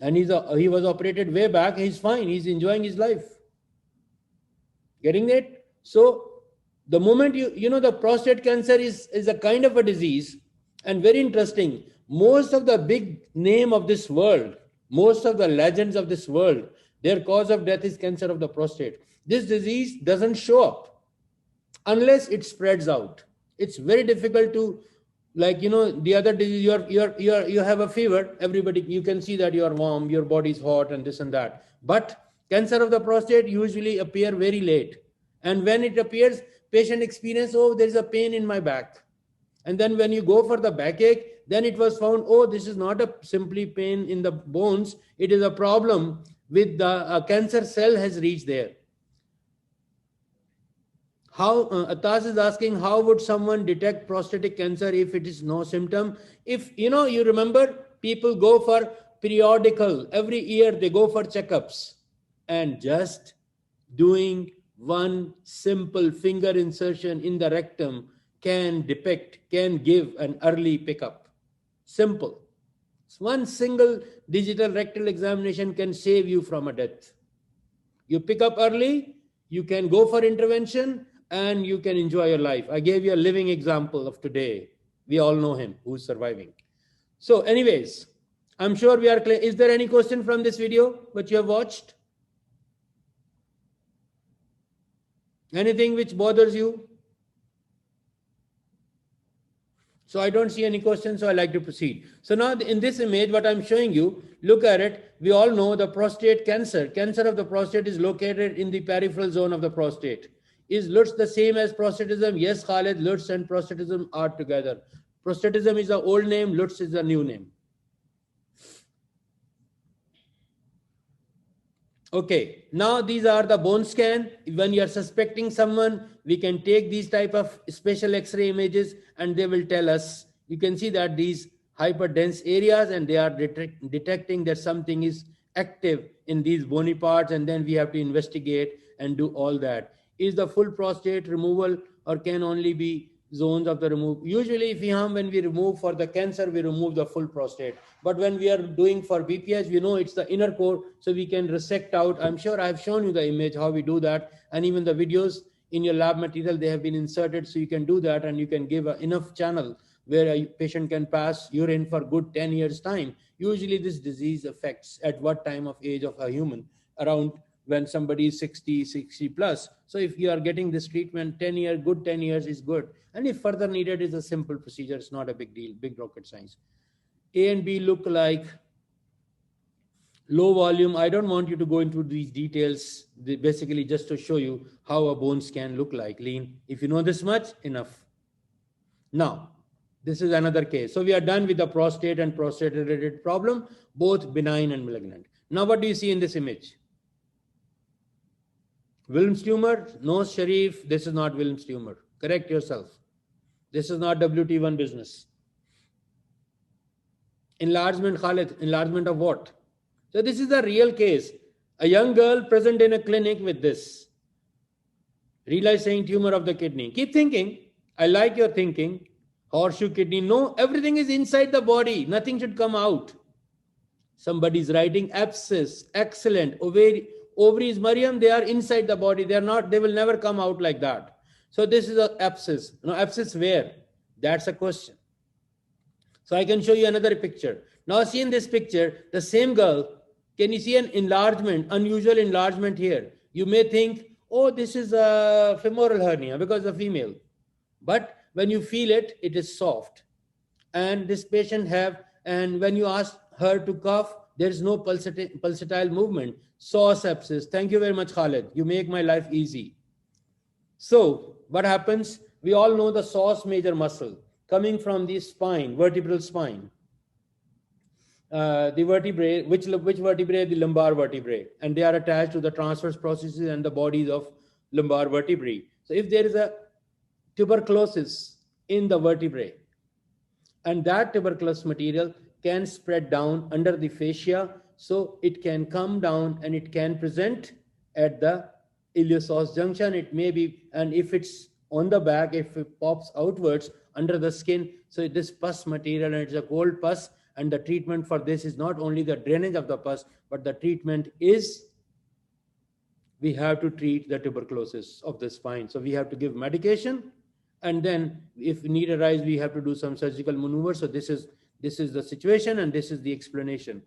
And he was operated way back. He's fine. He's enjoying his life. Getting it? So the moment the prostate cancer is a kind of a disease, and very interesting. Most of the big name of this world, most of the legends of this world, their cause of death is cancer of the prostate. This disease doesn't show up unless it spreads out. It's very difficult to, the other disease, you have a fever, everybody, you can see that you are warm, your body is hot and this and that. But cancer of the prostate usually appear very late. And when it appears, patient experience, oh, there is a pain in my back. And then when you go for the backache, then it was found, oh, this is not a simply pain in the bones. It is a problem with the cancer cell has reached there. How Atas is asking, how would someone detect prostatic cancer if it is no symptom? If you remember, people go for periodical, every year they go for checkups, and just doing one simple finger insertion in the rectum can give an early pickup. Simple. One single digital rectal examination can save you from a death. You pick up early, you can go for intervention, and you can enjoy your life. I gave you a living example of today. We all know him who's surviving. So anyways, I'm sure we are clear. Is there any question from this video which you have watched? Anything which bothers you? So I don't see any questions, so I like to proceed. So now in this image, what I'm showing you, look at it. We all know the prostate cancer. Cancer of the prostate is located in the peripheral zone of the prostate. Is LUTS the same as prostatism? Yes, Khalid, LUTS and prostatism are together. Prostatism is the old name, LUTS is the new name. Okay, now these are the bone scan. When you are suspecting someone, we can take these type of special X-ray images and they will tell us. You can see that these hyperdense areas, and they are detecting that something is active in these bony parts, and then we have to investigate and do all that. Is the full prostate removal or can only be zones of the remove? Usually when we remove for the cancer, we remove the full prostate. But when we are doing for BPH, we know it's the inner core, so we can resect out. I'm sure I've shown you the image, how we do that. And even the videos in your lab material, they have been inserted, so you can do that, and you can give enough channel where a patient can pass urine for good 10 years time. Usually this disease affects at what time of age of a human? Around when somebody is 60 plus. So if you are getting this treatment, 10 years is good. And if further needed, is a simple procedure. It's not a big deal, big rocket science. A and B look like low volume. I don't want you to go into these details, basically just to show you how a bone scan look like. Lean. If you know this much, enough. Now, this is another case. So we are done with the prostate and prostate-related problem, both benign and malignant. Now what do you see in this image? Wilms tumor? No, Sharif, this is not Wilms tumor. Correct yourself. This is not WT1 business. Enlargement, Khalid. Enlargement of what? So this is a real case. A young girl present in a clinic with this. Realizing tumor of the kidney. Keep thinking. I like your thinking. Horseshoe kidney. No, everything is inside the body. Nothing should come out. Somebody's writing abscess. Excellent. Ovaries, Mariam, they are inside the body. They will never come out like that. So this is a abscess. Now abscess where? That's a question. So I can show you another picture. Now see in this picture, the same girl, can you see an enlargement, unusual enlargement here? You may think, oh, this is a femoral hernia because a female. But when you feel it, it is soft. And this patient and when you ask her to cough, there is no pulsatile movement. Psoas sepsis. Thank you very much, Khalid. You make my life easy. So what happens? We all know the psoas major muscle coming from the spine, vertebral spine. The vertebrae, which vertebrae? The lumbar vertebrae, and they are attached to the transverse processes and the bodies of lumbar vertebrae. So if there is a tuberculosis in the vertebrae, and that tuberculous material can spread down under the fascia, so it can come down and it can present at the iliopsoas junction. It may be, and if it's on the back, if it pops outwards under the skin, so this pus material, and it's a cold pus, and the treatment for this is not only the drainage of the pus, but the treatment is we have to treat the tuberculosis of the spine. So we have to give medication, and then if need arise, we have to do some surgical maneuver. So this is the situation, and this is the explanation.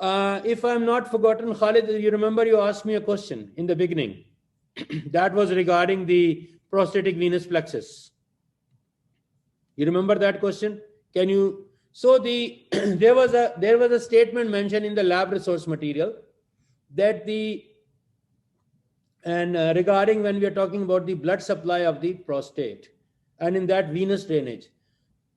If I'm not forgotten, Khalid, you remember you asked me a question in the beginning that was regarding the prostatic venous plexus. You remember that question? Can you? So there was a statement mentioned in the lab resource material that regarding when we are talking about the blood supply of the prostate and in that venous drainage,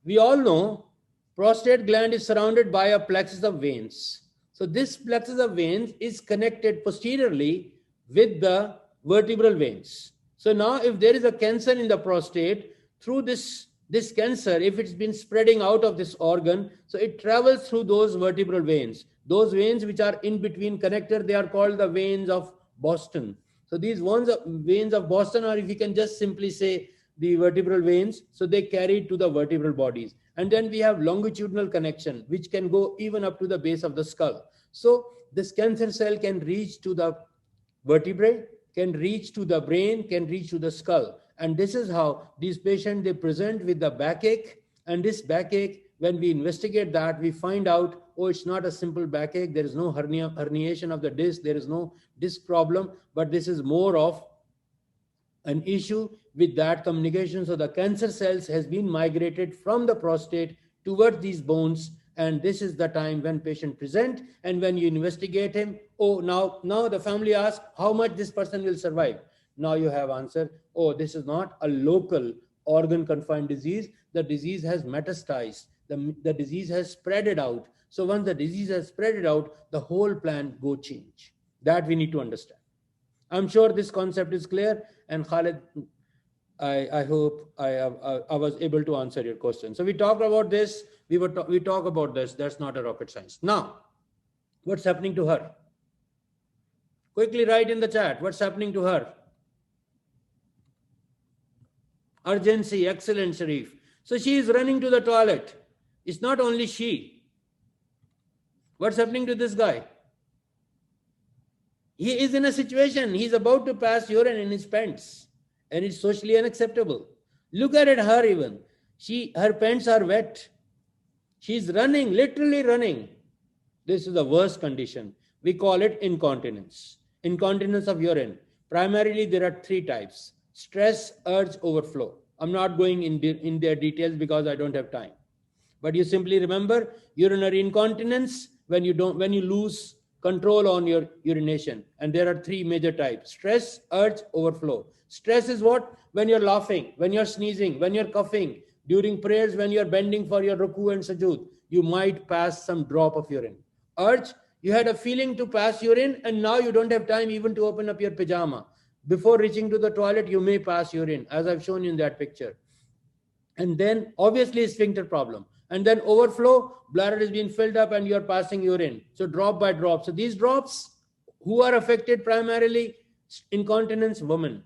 we all know prostate gland is surrounded by a plexus of veins. So this plexus of veins is connected posteriorly with the vertebral veins. So now if there is a cancer in the prostate, through this cancer, if it's been spreading out of this organ, so it travels through those vertebral veins. Those veins which are in between connector, they are called the veins of Boston. So these veins of Boston, or if you can just simply say the vertebral veins, so they carry to the vertebral bodies. And then we have longitudinal connection, which can go even up to the base of the skull. So this cancer cell can reach to the vertebrae, can reach to the brain, can reach to the skull. And this is how these patients, they present with the backache. And this backache, when we investigate that, we find out, oh, it's not a simple backache. There is no herniation of the disc. There is no disc problem, but this is more of an issue with that communication. So the cancer cells has been migrated from the prostate towards these bones. And this is the time when patient present, and when you investigate him, oh, now the family asks how much this person will survive. Now you have answered, oh, this is not a local organ confined disease. The disease has metastasized. The disease has spread it out. So once the disease has spread it out, the whole plan go change. That we need to understand. I'm sure this concept is clear. And Khalid, I hope I was able to answer your question. So we talked about this. We talk about this. That's not a rocket science. Now, what's happening to her? Quickly write in the chat. What's happening to her? Urgency. Excellent, Sharif. So she is running to the toilet. It's not only she. What's happening to this guy? He is in a situation. He's about to pass urine in his pants. And it's socially unacceptable. Look at her even. Her pants are wet. She's running, literally running. This is the worst condition. We call it incontinence. Incontinence of urine. Primarily, there are three types. Stress, urge, overflow. I'm not going in their details because I don't have time. But you simply remember urinary incontinence when you lose control on your urination. And there are three major types: stress, urge, overflow. Stress is what? When you're laughing, when you're sneezing, when you're coughing, during prayers, when you're bending for your ruku and sujood, you might pass some drop of urine. Urge, you had a feeling to pass urine and now you don't have time even to open up your pajama. Before reaching to the toilet, you may pass urine, as I've shown you in that picture. And then obviously sphincter problem. And then overflow, bladder is being filled up and you're passing urine. So drop by drop. So these drops, who are affected primarily? Incontinence, women.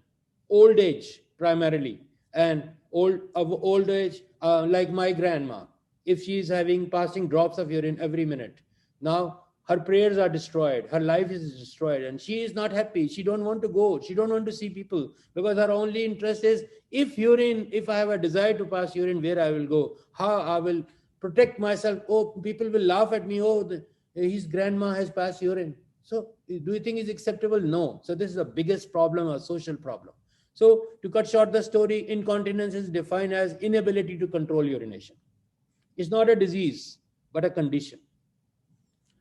Old age primarily. And old age, like my grandma, if she is passing drops of urine every minute. Now, her prayers are destroyed, her life is destroyed, and she is not happy. She don't want to go, she don't want to see people, because her only interest is, if I have a desire to pass urine, where I will go, how I will protect myself. Oh, people will laugh at me. Oh, his grandma has passed urine. So do you think it's acceptable? No. So this is the biggest problem, a social problem. So to cut short the story, incontinence is defined as inability to control urination. It's not a disease, but a condition.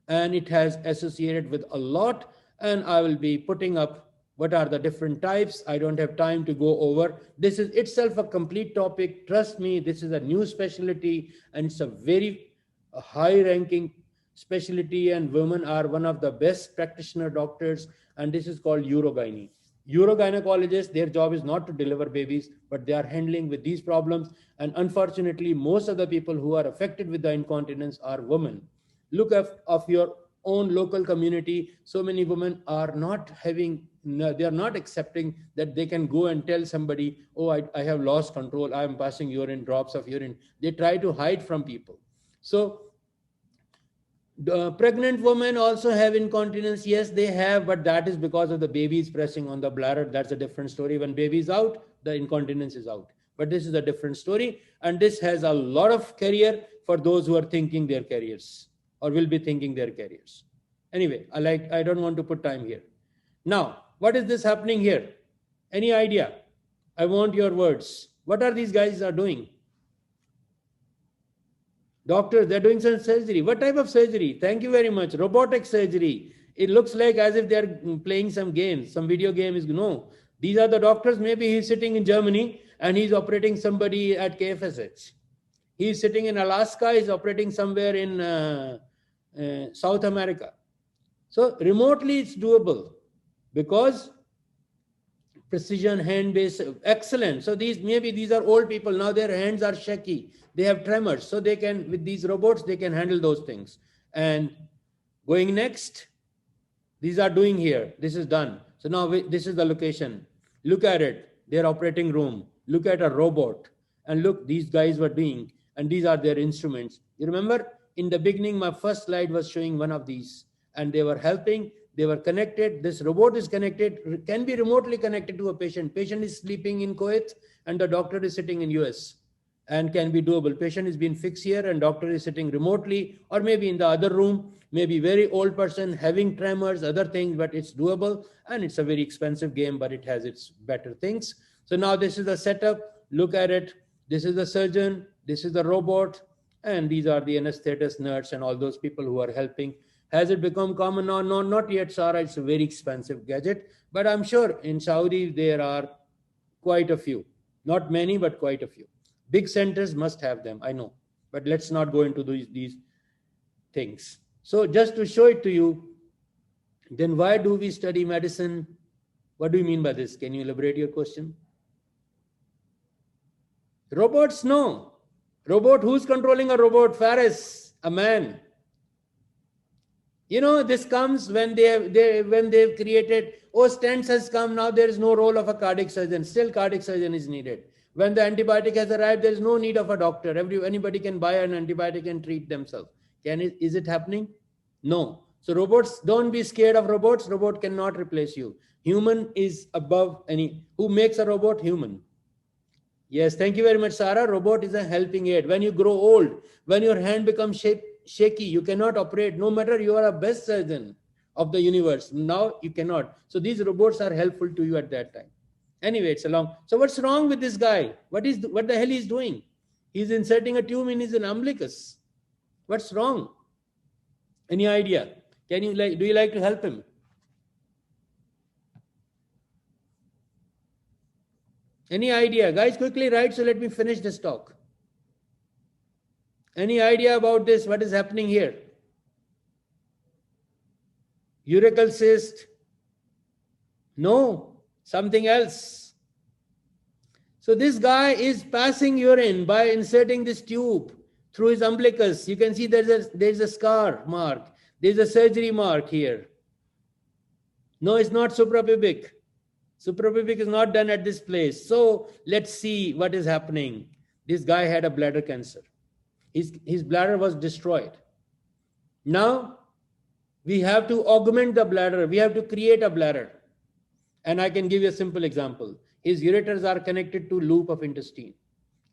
And it has associated with a lot, and I will be putting up what are the different types. I don't have time to go over. This is itself a complete topic. Trust me, this is a new specialty, and it's a very high ranking specialty, and women are one of the best practitioner doctors, and this is called urogyne. Urogynecologists, their job is not to deliver babies, but they are handling with these problems. And unfortunately, most of the people who are affected with the incontinence are women. Look of your own local community. So many women are not having, they are not accepting that they can go and tell somebody, oh, I have lost control, I am passing urine, drops of urine. They try to hide from people. So the pregnant women also have incontinence. Yes, they have, but that is because of the baby is pressing on the bladder. That's a different story. When baby is out, the incontinence is out. But this is a different story, and this has a lot of career for those who are thinking their careers, or will be thinking their careers. Anyway, I don't want to put time here. Now, what is this happening here? Any idea? I want your words. What are these guys are doing? Doctors, they're doing some surgery. What type of surgery? Thank you very much. Robotic surgery. It looks like as if they're playing some games, some video game is. No, these are the doctors. Maybe he's sitting in Germany and he's operating somebody at KFSH. He's sitting in Alaska, he's operating somewhere in South America. So remotely it's doable, because precision, hand-based, excellent. So these are old people now, their hands are shaky, they have tremors, so they can, with these robots, they can handle those things. And going next, these are doing here, this is done. So now this is the location. Look at it, their operating room. Look at a robot, and look, these guys were doing, and these are their instruments. You remember in the beginning, my first slide was showing one of these, and they were helping. They were connected. This robot is connected, can be remotely connected to a patient. Patient is sleeping in Kuwait and the doctor is sitting in US, and can be doable. Patient is being fixed here and doctor is sitting remotely, or maybe in the other room, maybe very old person having tremors, other things, but it's doable. And it's a very expensive game, but it has its better things. So now this is the setup. Look at it. This is the surgeon. This is the robot. And these are the anesthetists, nurse, and all those people who are helping. Has it become common? No, not yet, Sarah. It's a very expensive gadget. But I'm sure in Saudi, there are quite a few. Not many, but quite a few. Big centers must have them, I know. But let's not go into these things. So just to show it to you, then why do we study medicine? What do you mean by this? Can you elaborate your question? Robots, no. Robot, who's controlling a robot? Faris, a man. You know, this comes when they've created, oh, stents has come, now there is no role of a cardiac surgeon. Still cardiac surgeon is needed. When the antibiotic has arrived, there is no need of a doctor. Anybody can buy an antibiotic and treat themselves. Is it happening? No. So robots, don't be scared of robots. Robot cannot replace you. Human is above any. Who makes a robot? Human. Yes, thank you very much, Sarah. Robot is a helping aid. When you grow old, when your hand becomes shaky, you cannot operate, no matter you are a best surgeon of the universe. Now you cannot. So these robots are helpful to you at that time. Anyway, it's a long. So what's wrong with this guy? What the hell he's doing? He's inserting a tube in his umbilicus. What's wrong? Any idea? Do you like to help him? Any idea? Guys, quickly write, so let me finish this talk. Any idea about this? What is happening here? Urethral cyst? No, something else. So this guy is passing urine by inserting this tube through his umbilicus. You can see there's a scar mark. There's a surgery mark here. No, it's not suprapubic. Suprapubic is not done at this place. So let's see what is happening. This guy had a bladder cancer. His bladder was destroyed. Now, We have to augment the bladder. We have to create a bladder. And I can give you a simple example. His ureters are connected to loop of intestine,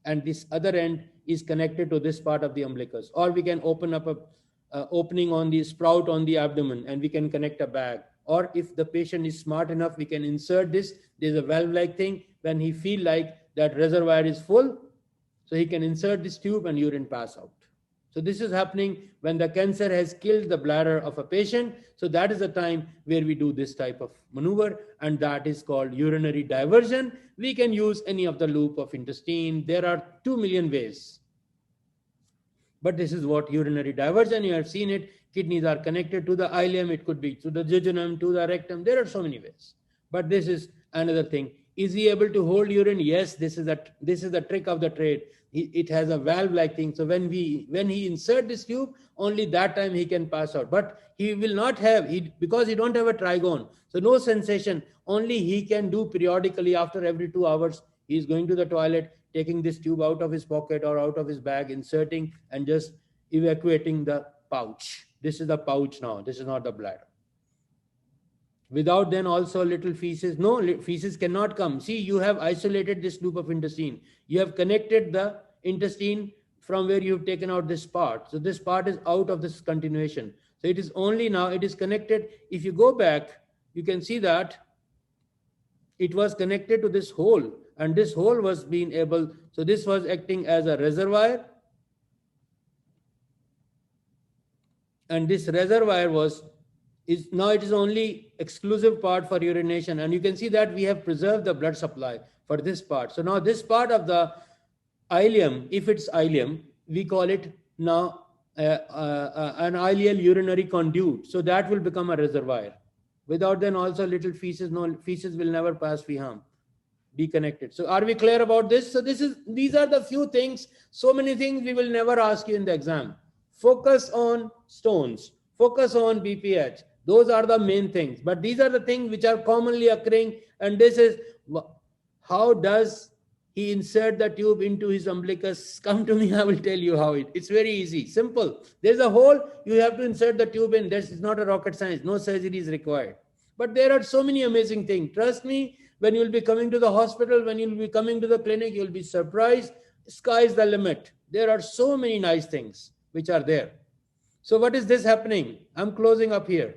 and this other end is connected to this part of the umbilicus. Or we can open up a opening on the sprout on the abdomen, and we can connect a bag. Or if the patient is smart enough, we can insert this. There's a valve-like thing. When he feel like that reservoir is full, so he can insert this tube and urine pass out. So this is happening when the cancer has killed the bladder of a patient. So that is the time where we do this type of maneuver, and that is called urinary diversion. We can use any of the loop of intestine. There are 2 million ways. But this is what urinary diversion, you have seen it. Kidneys are connected to the ileum. It could be to the jejunum, to the rectum. There are so many ways. But this is another thing. Is he able to hold urine? Yes, this is the trick of the trade. It has a valve-like thing. So when he insert this tube, only that time he can pass out. But he will not have, because he don't have a trigone. So no sensation. Only he can do periodically after every 2 hours. He is going to the toilet, taking this tube out of his pocket or out of his bag, inserting and just evacuating the pouch. This is the pouch now. This is not the bladder. Without then also little feces. No, feces cannot come. See, you have isolated this loop of intestine. You have connected the intestine from where you have taken out this part. So this part is out of this continuation. So it is only now, it is connected. If you go back, you can see that it was connected to this hole, and this hole was being able, so this was acting as a reservoir, and this reservoir now it is only exclusive part for urination, and you can see that we have preserved the blood supply for this part. So now this part of the ileum, if it's ileum, we call it now an ileal urinary conduit. So that will become a reservoir. Without then also little feces, no feces will never pass be connected. So are we clear about this? So these are the few things. So many things we will never ask you in the exam. Focus on stones, focus on BPH. Those are the main things. But these are the things which are commonly occurring. And this is how does he insert the tube into his umbilicus? Come to me, I will tell you how it's very easy, simple. There's a hole, you have to insert the tube in. This is not a rocket science, no surgery is required. But there are so many amazing things. Trust me, when you'll be coming to the hospital, when you'll be coming to the clinic, you'll be surprised. Sky is the limit. There are so many nice things which are there. So what is this happening? I'm closing up here.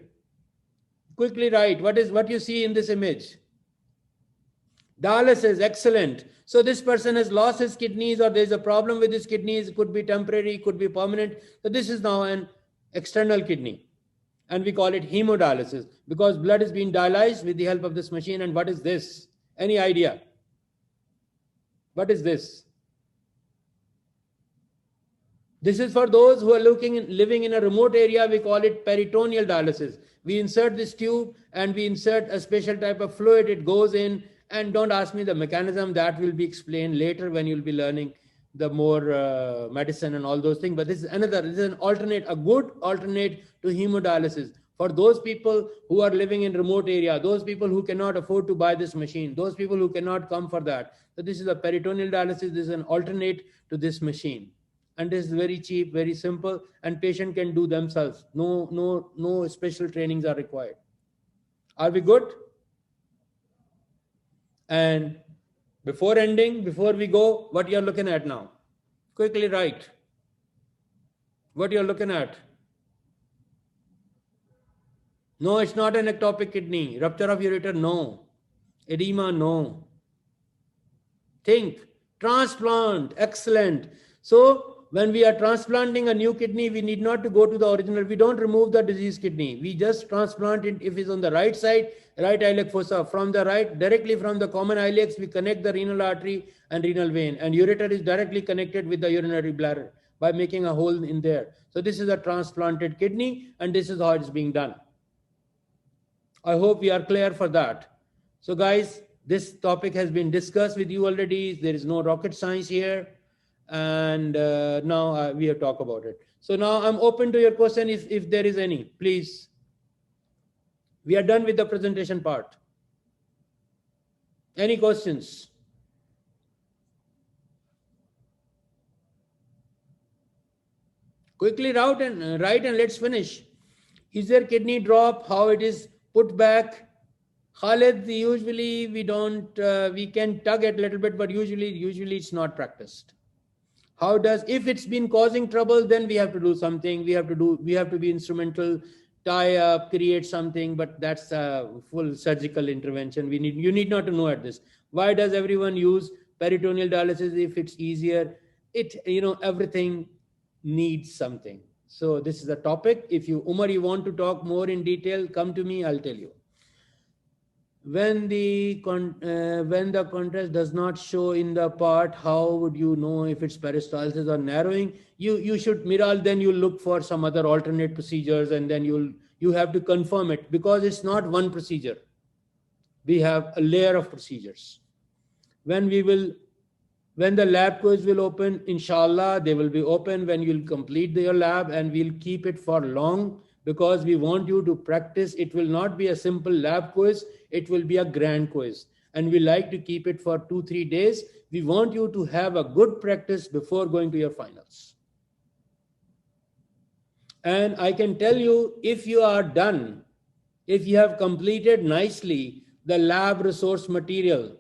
Quickly write, what you see in this image? Dialysis, excellent. So this person has lost his kidneys, or there's a problem with his kidneys. It could be temporary, could be permanent. So this is now an external kidney. And we call it hemodialysis because blood is being dialyzed with the help of this machine. And what is this? Any idea? What is this? This is for those who are living in a remote area. We call it peritoneal dialysis. We insert this tube and we insert a special type of fluid. It goes in, and don't ask me the mechanism. That will be explained later when you'll be learning the more medicine and all those things. But this is an alternate, a good alternate to hemodialysis. For those people who are living in remote area, those people who cannot afford to buy this machine, those people who cannot come for that. So this is a peritoneal dialysis. This is an alternate to this machine. And this is very cheap, very simple, and patient can do themselves. No special trainings are required. Are we good? And before ending, before we go, what you're looking at now? Quickly write. What you're looking at? No, it's not an ectopic kidney. Rupture of ureter, no. Edema, no. Think. Transplant, excellent. So when we are transplanting a new kidney, we need not to go to the original. We don't remove the diseased kidney. We just transplant it if it's on the right side, right iliac fossa. From the right, directly from the common iliacs, we connect the renal artery and renal vein. And ureter is directly connected with the urinary bladder by making a hole in there. So this is a transplanted kidney, and this is how it's being done. I hope we are clear for that. So guys, this topic has been discussed with you already. There is no rocket science here. And now we have talked about it. So now I'm open to your question if there is any, please. We are done with the presentation part. Any questions? Quickly write and let's finish. Is there kidney drop? How it is put back? Khalid, usually we don't, we can tug it a little bit, but usually it's not practiced. How does, if it's been causing trouble, then we have to do something. We have to be instrumental, tie up, create something, but that's a full surgical intervention. You need not to know at this. Why does everyone use peritoneal dialysis if it's easier? Everything needs something. So this is a topic. If you, Umar, you want to talk more in detail, come to me, I'll tell you. When the contrast does not show in the part, how would you know if it's peristalsis or narrowing? You should, Miral, then you look for some other alternate procedures, and then you have to confirm it, because it's not one procedure. We have a layer of procedures. When the lab quiz will open, inshallah, they will be open when you'll complete your lab, and we'll keep it for long, because we want you to practice. It will not be a simple lab quiz, it will be a grand quiz. And we like to keep it for 2-3 days. We want you to have a good practice before going to your finals. And I can tell you, if you are done, if you have completed nicely the lab resource material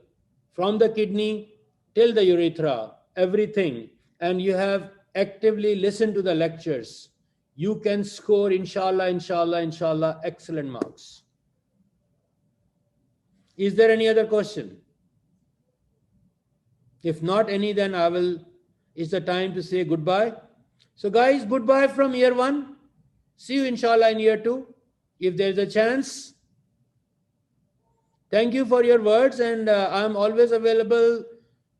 from the kidney till the urethra, everything, and you have actively listened to the lectures, you can score, inshallah, excellent marks. Is there any other question? If not any, then it's the time to say goodbye. So guys, goodbye from year 1. See you inshallah in year 2, if there's a chance. Thank you for your words, and I'm always available,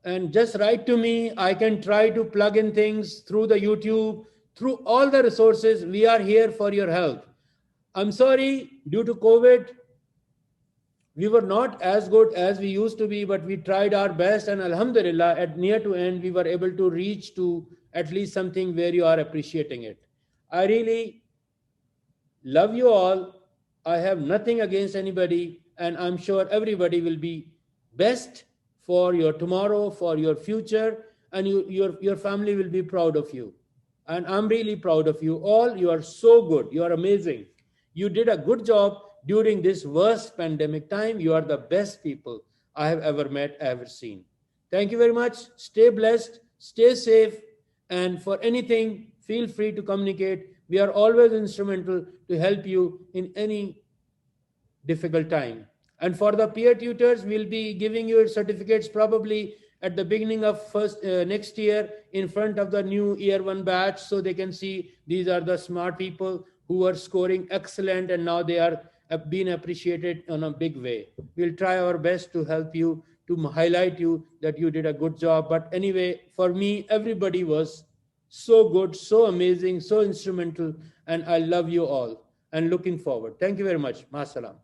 and just write to me. I can try to plug in things through the YouTube, through all the resources. We are here for your help. I'm sorry, due to COVID, we were not as good as we used to be, but we tried our best, and alhamdulillah, at near to end, we were able to reach to at least something where you are appreciating it. I really love you all. I have nothing against anybody, and I'm sure everybody will be best for your tomorrow, for your future, and your family will be proud of you. And I'm really proud of you all. You are so good. You are amazing. You did a good job during this worst pandemic time. You are the best people I have ever met, ever seen. Thank you very much. Stay blessed, stay safe, and for anything, feel free to communicate. We are always instrumental to help you in any difficult time. And for the peer tutors, we'll be giving you certificates probably at the beginning of next year, in front of the new year 1 batch, so they can see these are the smart people who are scoring excellent, and now they are being appreciated in a big way. We'll try our best to help you, to highlight you that you did a good job. But anyway, for me, everybody was so good, so amazing, so instrumental, and I love you all and looking forward. Thank you very much. Ma salam.